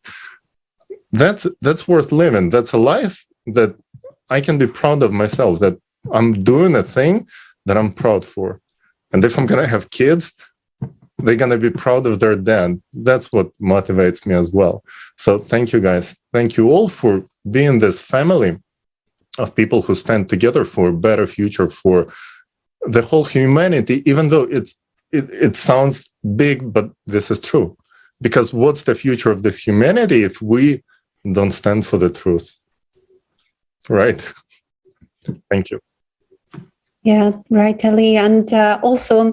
That's worth living. That's a life that I can be proud of myself, that I'm doing a thing that I'm proud for. And if I'm going to have kids, they're going to be proud of their dad. That's what motivates me as well. So thank you, guys. Thank you all for being this family of people who stand together for a better future for the whole humanity, even though it sounds big, but this is true. Because what's the future of this humanity if we don't stand for the truth? Right? Thank you. Yeah, right, Ali. And also,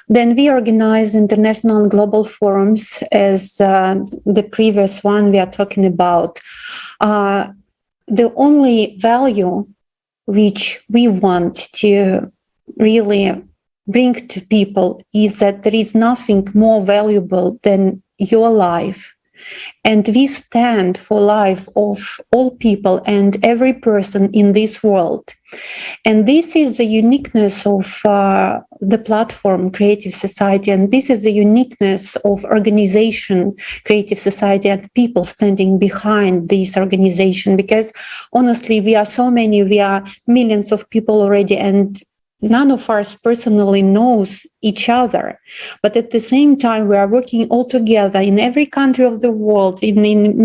then we organize international and global forums as the previous one we are talking about. The only value which we want to really bring to people is that there is nothing more valuable than your life. And we stand for life of all people and every person in this world. And this is the uniqueness of the platform Creative Society, and this is the uniqueness of organization Creative Society and people standing behind this organization. Because honestly, we are so many, we are millions of people already, and none of us personally knows each other. But at the same time, we are working all together in every country of the world, in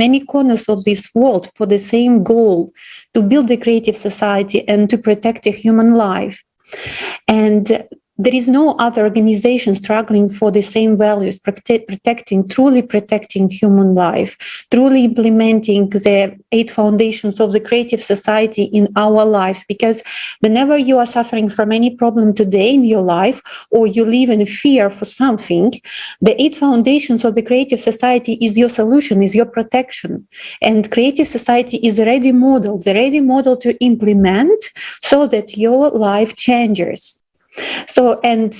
many corners of this world, for the same goal, to build a creative society and to protect a human life. And there is no other organization struggling for the same values, truly protecting human life, truly implementing the 8 foundations of the creative society in our life. Because whenever you are suffering from any problem today in your life, or you live in fear for something, the 8 foundations of the creative society is your solution, is your protection. And creative society is the ready model to implement so that your life changes. So, and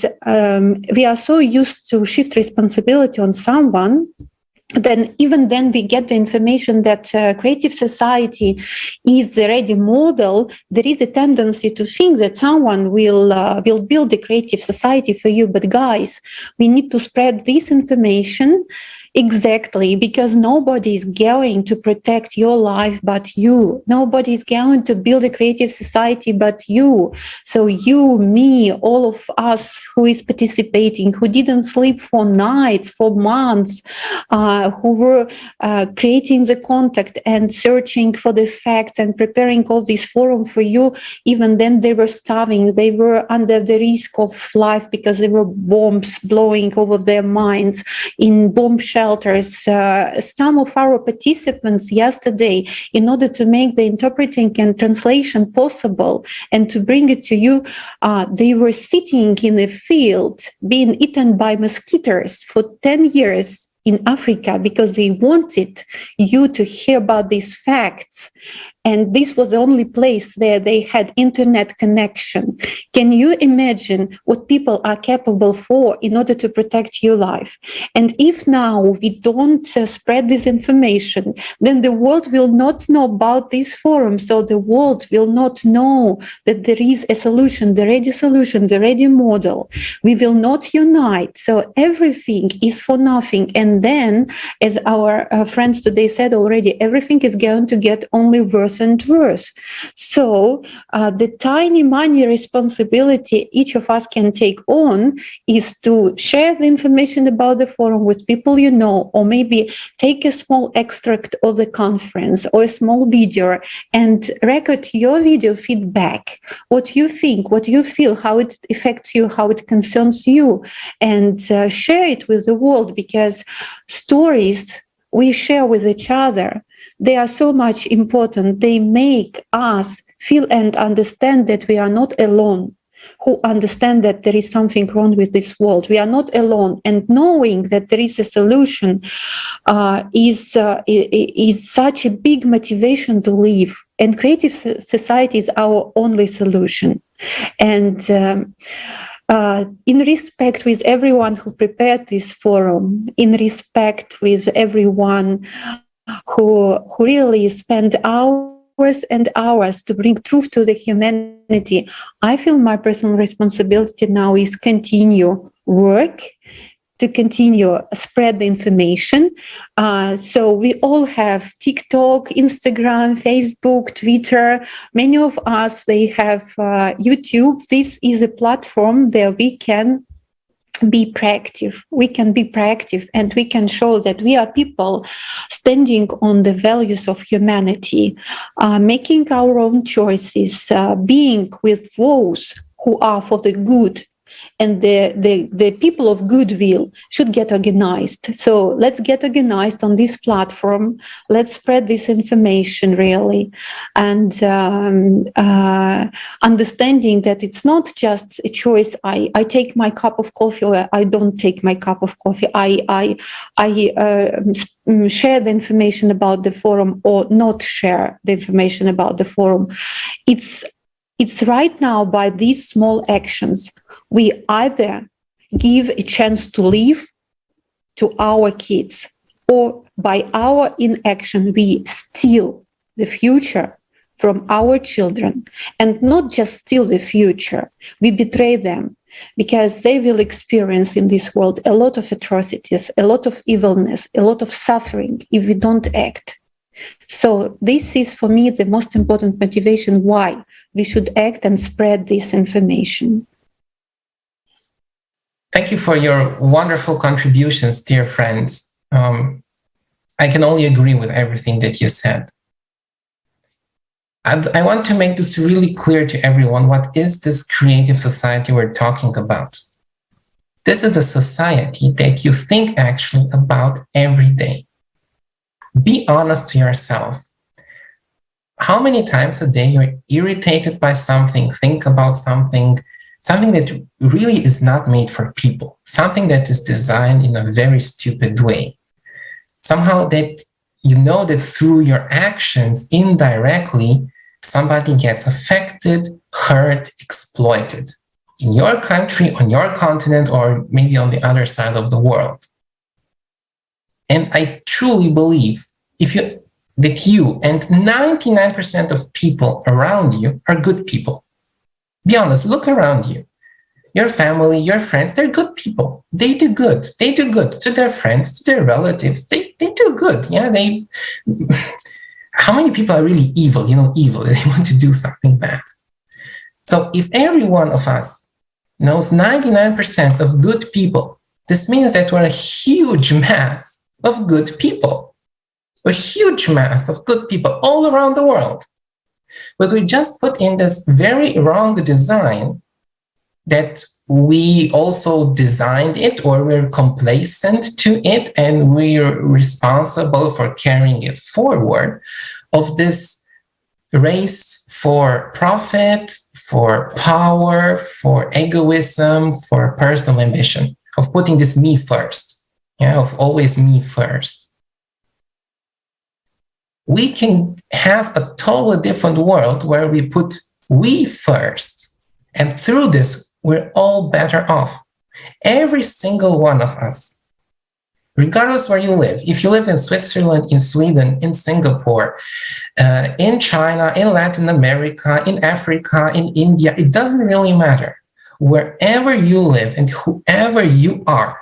we are so used to shift responsibility on someone, then even then we get the information that creative society is the ready model. There is a tendency to think that someone will build a creative society for you. But guys, we need to spread this information. Exactly, because nobody is going to protect your life but you. Nobody is going to build a creative society but you. So you, me, all of us who is participating, who didn't sleep for nights, for months, who were creating the contact and searching for the facts and preparing all this forum for you, even then they were starving. They were under the risk of life because there were bombs blowing over their minds in bomb shelters. Some of our participants yesterday, in order to make the interpreting and translation possible and to bring it to you, they were sitting in a field being eaten by mosquitoes for 10 years in Africa because they wanted you to hear about these facts. And this was the only place where they had internet connection. Can you imagine what people are capable for in order to protect your life? And if now we don't spread this information, then the world will not know about this forum. So the world will not know that there is a solution, the ready model. We will not unite. So everything is for nothing. And then, as our friends today said already, everything is going to get only worse and worse. So the tiny money responsibility each of us can take on is to share the information about the forum with people you know, or maybe take a small extract of the conference or a small video and record your video feedback, what you think, what you feel, how it affects you, how it concerns you, and share it with the world, because stories we share with each other, they are so much important. They make us feel and understand that we are not alone, who understand that there is something wrong with this world. We are not alone. And knowing that there is a solution is such a big motivation to live. And creative society is our only solution. And in respect with everyone who prepared this forum, in respect with everyone who really spent hours and hours to bring truth to the humanity, I feel my personal responsibility now is continue work, to continue spread the information. So we all have TikTok, Instagram, Facebook, Twitter. Many of us, they have YouTube. This is a platform where we can be proactive. We can be proactive and we can show that we are people standing on the values of humanity, making our own choices, being with those who are for the good and the people of goodwill should get organized. So let's get organized on this platform. Let's spread this information really, and understanding that it's not just a choice. I take my cup of coffee or I don't take my cup of coffee. I share the information about the forum or not share the information about the forum. It's right now by these small actions, we either give a chance to live to our kids, or by our inaction, we steal the future from our children. And not just steal the future, we betray them, because they will experience in this world a lot of atrocities, a lot of evilness, a lot of suffering if we don't act. So this is, for me, the most important motivation why we should act and spread this information. Thank you for your wonderful contributions, dear friends. I can only agree with everything that you said. I want to make this really clear to everyone. What is this creative society we're talking about? This is a society that you think actually about every day. Be honest to yourself. How many times a day you're irritated by something, think about something that really is not made for people, something that is designed in a very stupid way. Somehow that you know that through your actions, indirectly, somebody gets affected, hurt, exploited in your country, on your continent, or maybe on the other side of the world. And I truly believe that you and 99% of people around you are good people. Be honest, look around you. Your family, your friends, they're good people. They do good. They do good to their friends, to their relatives. They do good. Yeah, how many people are really evil, evil, they want to do something bad? So if every one of us knows 99% of good people, this means that we're a huge mass of good people, a huge mass of good people all around the world. But we just put in this very wrong design that we also designed it, or we're complacent to it, and we're responsible for carrying it forward, of this race for profit, for power, for egoism, for personal ambition, of putting this me first, of always me first. We can have a totally different world where we put we first, and through this, we're all better off. Every single one of us, regardless where you live. If you live in Switzerland, in Sweden, in Singapore, in China, in Latin America, in Africa, in India, it doesn't really matter. Wherever you live and whoever you are,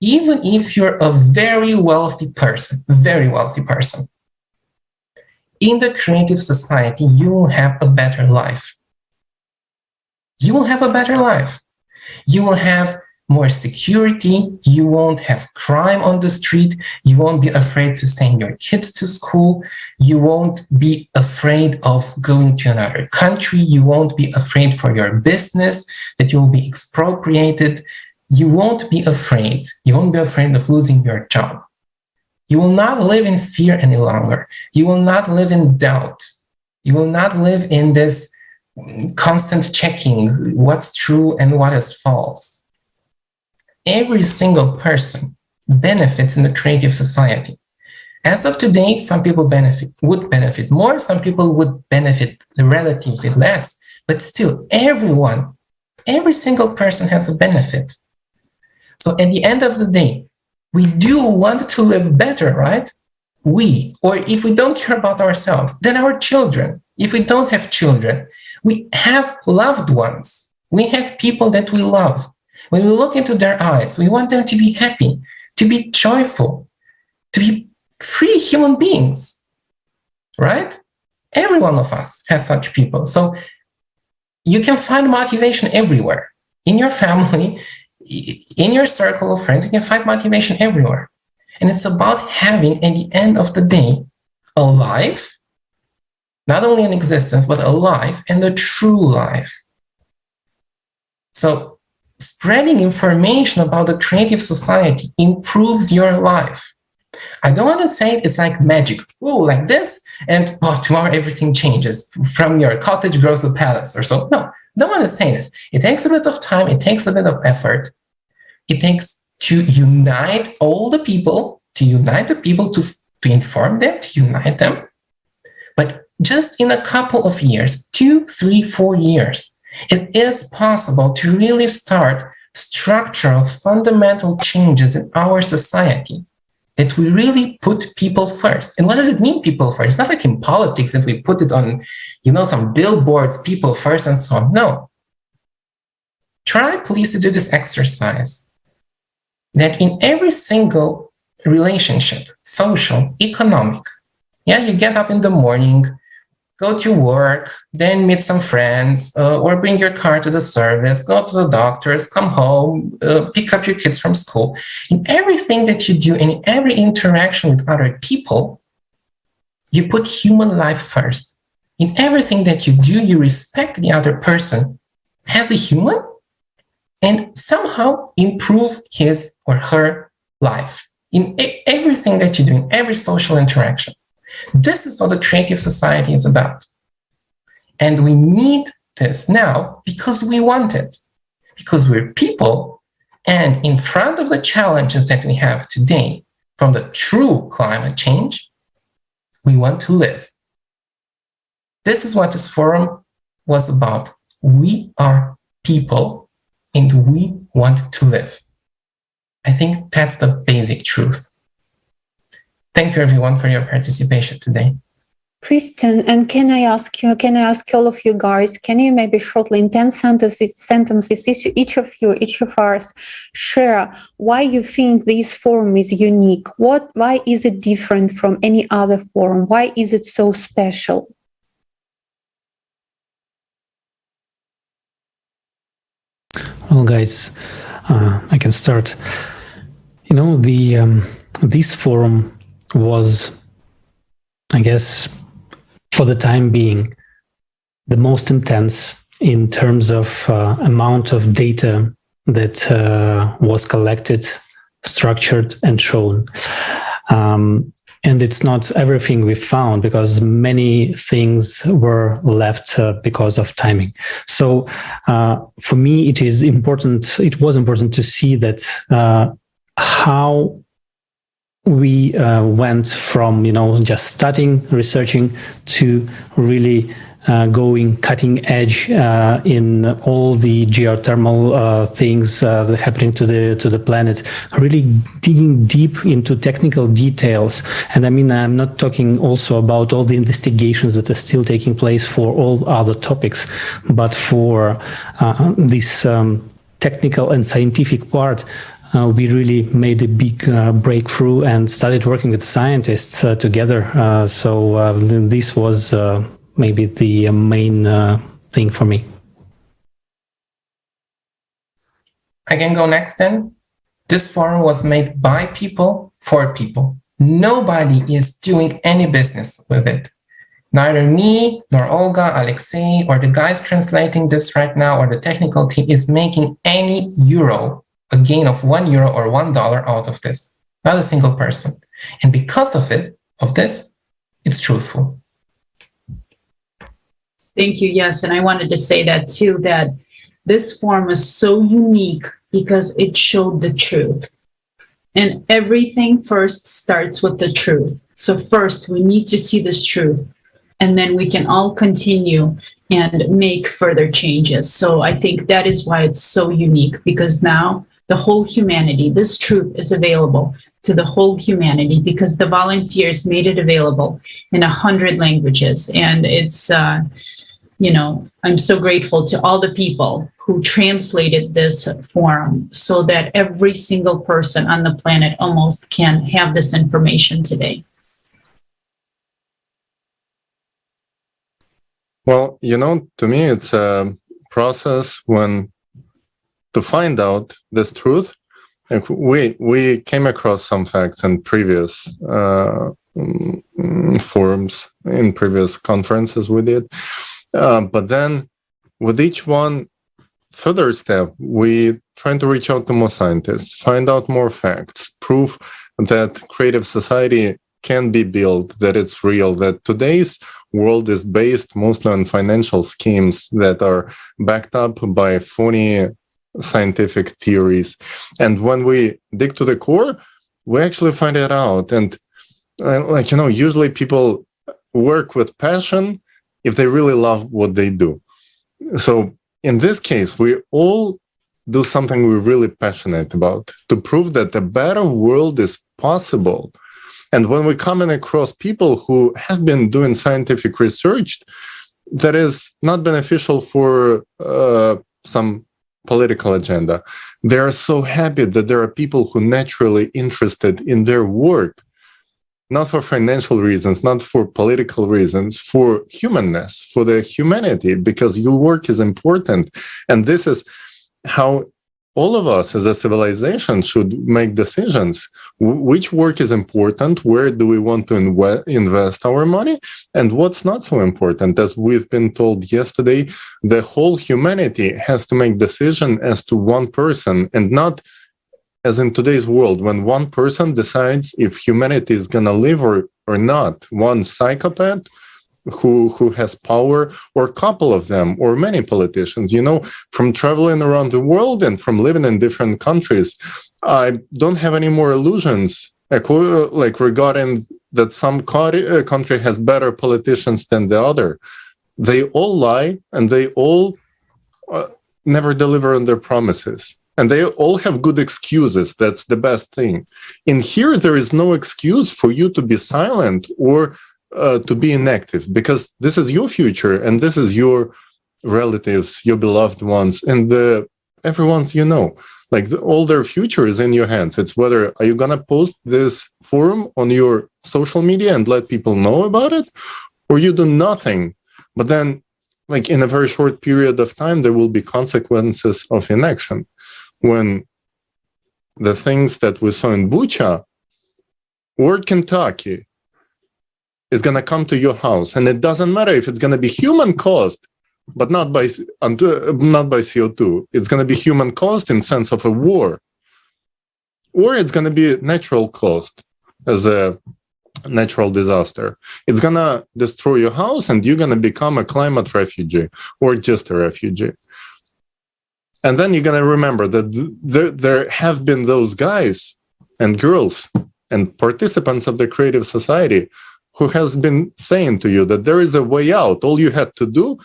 even if you're a very wealthy person, in the creative society, you will have a better life. You will have a better life. You will have more security. You won't have crime on the street. You won't be afraid to send your kids to school. You won't be afraid of going to another country. You won't be afraid for your business that you will be expropriated. You won't be afraid. You won't be afraid of losing your job. You will not live in fear any longer. You will not live in doubt. You will not live in this constant checking what's true and what is false. Every single person benefits in the creative society. As of today, some people would benefit more, some people would benefit relatively less, but still every single person has a benefit. So at the end of the day, we do want to live better, right? Or if we don't care about ourselves, then our children. If we don't have children, we have loved ones. We have people that we love. When we look into their eyes, we want them to be happy, to be joyful, to be free human beings, right? Every one of us has such people. So you can find motivation everywhere. In your family, in your circle of friends, you can find motivation everywhere. And it's about having, at the end of the day, a life, not only an existence, but a life and a true life. So spreading information about the creative society improves your life. I don't want to say it's like magic, like this, and tomorrow everything changes. From your cottage grows a palace or so. No, don't want to say this. It takes a bit of time. It takes a bit of effort. It takes to unite all the people, to inform them, to unite them. But just in a couple of years, 2, 3, 4 years, it is possible to really start structural, fundamental changes in our society, that we really put people first. And what does it mean, people first? It's not like in politics that we put it on, some billboards, people first and so on. No. Try, please, to do this exercise. That in every single relationship, social, economic, you get up in the morning, go to work, then meet some friends, or bring your car to the service, go to the doctors, come home, pick up your kids from school. In everything that you do, in every interaction with other people, you put human life first. In everything that you do, you respect the other person as a human and somehow improve his or her life. In everything that you do, in every social interaction. This is what the creative society is about. And we need this now because we want it, because we're people, and in front of the challenges that we have today from the true climate change, we want to live. This is what this forum was about. We are people and we want to live. I think that's the basic truth. Thank you, everyone, for your participation today. Christian, and can I ask all of you guys, can you maybe shortly in 10 sentences, each of us share why you think this forum is unique? Why is it different from any other forum? Why is it so special? Well, guys, I can start. This forum was, I guess, for the time being, the most intense in terms of amount of data that was collected, structured, and shown. And it's not everything we found, because many things were left because of timing. So for me, it was important to see that how we went from just starting researching to really going cutting edge in all the geothermal things that are happening to the planet, really digging deep into technical details. And I mean, I'm not talking also about all the investigations that are still taking place for all other topics, but for this technical and scientific part. We really made a big breakthrough and started working with scientists together. So this was maybe the main thing for me. I can go next then. This forum was made by people for people. Nobody is doing any business with it. Neither me, nor Olga, Alexey, or the guys translating this right now, or the technical team is making any euro, a gain of €1 or $1 out of this. Not a single person. And because of this, it's truthful. Thank you. Yes. And I wanted to say that too, that this forum is so unique because it showed the truth. And everything first starts with the truth. So first we need to see this truth, and then we can all continue and make further changes. So I think that is why it's so unique, because now the whole humanity, this truth is available to the whole humanity, because the volunteers made it available in 100 languages. And it's, I'm so grateful to all the people who translated this forum so that every single person on the planet almost can have this information today. Well, to me, it's a process to find out this truth. Like we came across some facts in previous forums, in previous conferences we did. But then with each one, further step, we trying to reach out to more scientists, find out more facts, prove that creative society can be built, that it's real, that today's world is based mostly on financial schemes that are backed up by phony scientific theories. And when we dig to the core, we actually find it out. And usually people work with passion if they really love what they do. So in this case, we all do something we're really passionate about to prove that a better world is possible. And when we come in across people who have been doing scientific research that is not beneficial for some political agenda, they are so happy that there are people who are naturally interested in their work, not for financial reasons, not for political reasons, for humanness, for the humanity, because your work is important. And this is how all of us as a civilization should make decisions. Which work is important? Where do we want to invest our money? And what's not so important? As we've been told yesterday, the whole humanity has to make decision as to one person, and not as in today's world, when one person decides if humanity is going to live or not. One psychopath who has power, or a couple of them, or many politicians. From traveling around the world and from living in different countries, I don't have any more illusions regarding that some country has better politicians than the other. They all lie, and they all never deliver on their promises. And they all have good excuses. That's the best thing. In here, there is no excuse for you to be silent or to be inactive, because this is your future, and this is your relatives, your beloved ones, and everyone's, all their future is in your hands. It's whether are you going to post this forum on your social media and let people know about it, or you do nothing. But then, in a very short period of time, there will be consequences of inaction. When the things that we saw in Bucha or Kentucky is going to come to your house, and it doesn't matter if it's going to be human caused, but not by CO2. It's going to be human caused in sense of a war, or it's going to be natural caused as a natural disaster. It's going to destroy your house, and you're going to become a climate refugee or just a refugee. And then you're going to remember that there have been those guys and girls and participants of the creative society who has been saying to you that there is a way out. All you had to do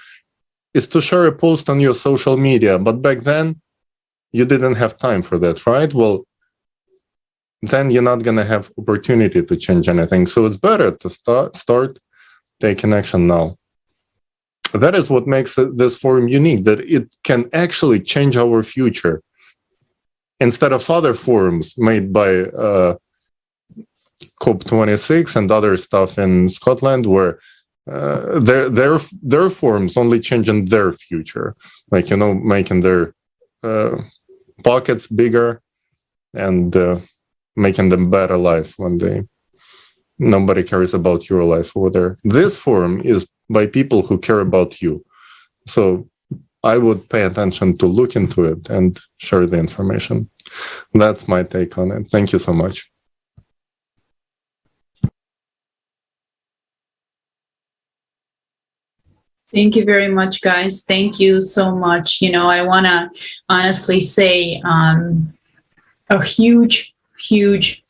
is to share a post on your social media. But back then, you didn't have time for that, right? Well, then you're not going to have opportunity to change anything. So it's better to start taking action now. That is what makes this forum unique, that it can actually change our future. Instead of other forums made by COP26 and other stuff in Scotland, where their forums only changing their future, making their pockets bigger and making them better life one day. Nobody cares about your life over there. This forum is by people who care about you. So I would pay attention to look into it and share the information. That's my take on it. Thank you so much. Thank you very much, guys. Thank you so much. I want to honestly say a huge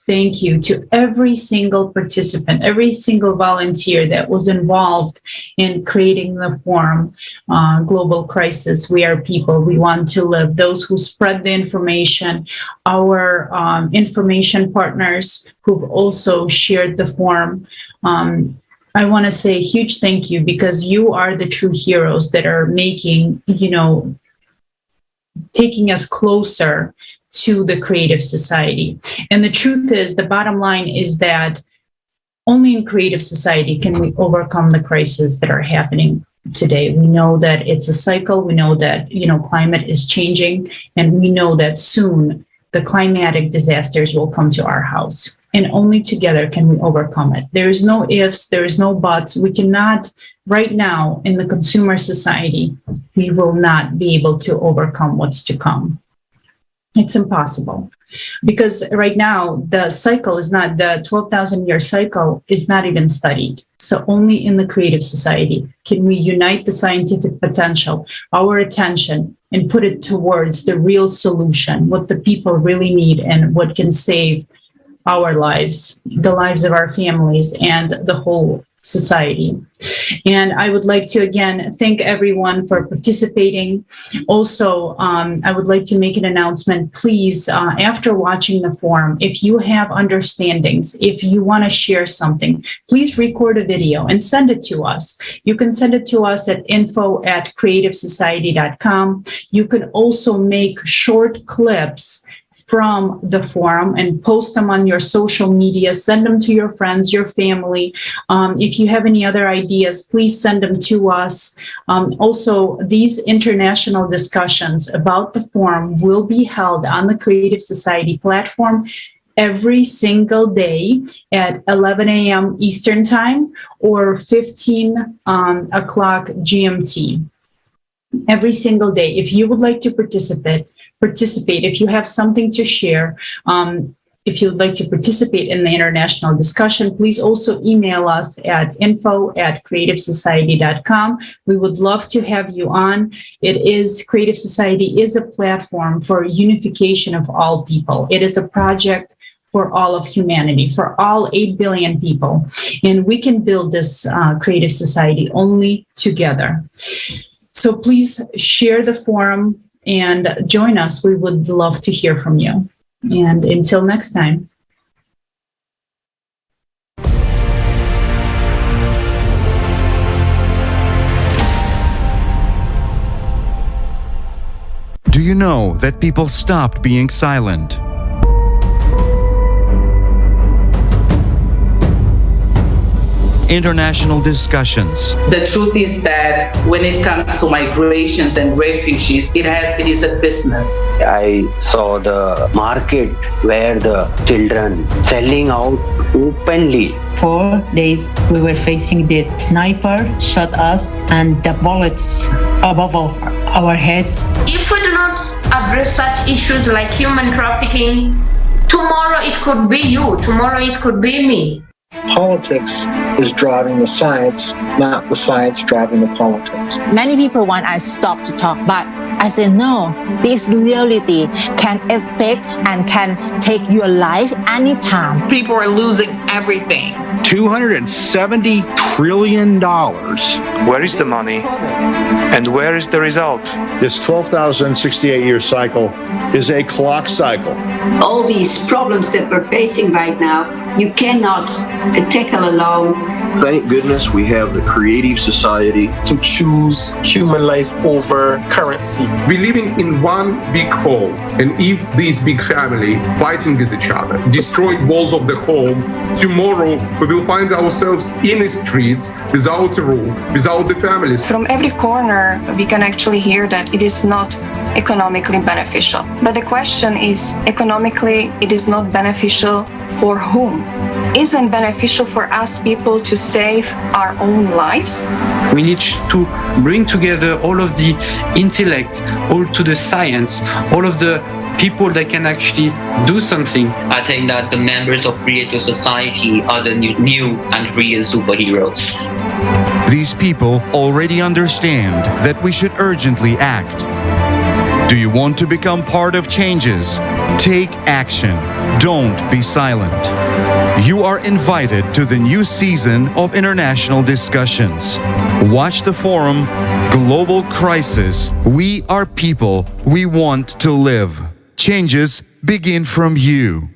thank you to every single participant, every single volunteer that was involved in creating the forum, Global Crisis, We Are People, We Want to Live, those who spread the information, our information partners who've also shared the forum. I want to say a huge thank you, because you are the true heroes that are making, taking us closer to the creative society. And the truth is, the bottom line is that only in creative society can we overcome the crises that are happening today. We know that it's a cycle. We know that, climate is changing, and we know that soon the climatic disasters will come to our house. And only together can we overcome it. There is no ifs, there is no buts. We cannot, right now in the consumer society, we will not be able to overcome what's to come. It's impossible. Because right now, the cycle is not, the 12,000-year cycle is not even studied. So only in the creative society can we unite the scientific potential, our attention, and put it towards the real solution, what the people really need and what can save our lives, the lives of our families, and the whole society. And I would like to again thank everyone for participating. Also, I would like to make an announcement. Please, after watching the forum, if you have understandings, if you want to share something, please record a video and send it to us. You can send it to us at info@creativesociety.com. You can also make short clips from the forum and post them on your social media, send them to your friends, your family. If you have any other ideas, please send them to us. Also, these international discussions about the forum will be held on the Creative Society platform every single day at 11 a.m. Eastern Time or 15 o'clock GMT. Every single day. If you would like to participate. If you have something to share, if you would like to participate in the international discussion, please also email us at info@creativesociety.com. We would love to have you on. Creative Society is a platform for unification of all people. It is a project for all of humanity, for all 8 billion people. And we can build this Creative Society only together. So please share the forum and join us. We would love to hear from you. And until next time. Do you know that people stopped being silent? International discussions. The truth is that when it comes to migrations and refugees, it is a business. I saw the market where the children selling out openly. 4 days we were facing the sniper shot us and the bullets above our heads. If we do not address such issues like human trafficking, tomorrow it could be you, tomorrow it could be me. Politics is driving the science, not the science driving the politics. Many people want us to stop to talk, but I say no. This reality can affect and can take your life anytime. People are losing everything. $270 trillion. Where is the money? And where is the result? This 12,068-year cycle is a clock cycle. All these problems that we're facing right now, you cannot tackle alone. Thank goodness we have the Creative Society to choose human life over currency. We're living in one big home, and if this big family fighting with each other, destroy walls of the home, tomorrow we will find ourselves in the streets without a roof, without the families. From every corner, we can actually hear that it is not economically beneficial. But the question is, economically, it is not beneficial for whom? Isn't beneficial for us people to save our own lives? We need to bring together all of the intellect, all to the science, all of the people that can actually do something. I think that the members of Creative Society are the new and real superheroes. These people already understand that we should urgently act. Do you want to become part of changes? Take action. Don't be silent. You are invited to the new season of international discussions. Watch the forum, Global Crisis. We are people. We want to live. Changes begin from you.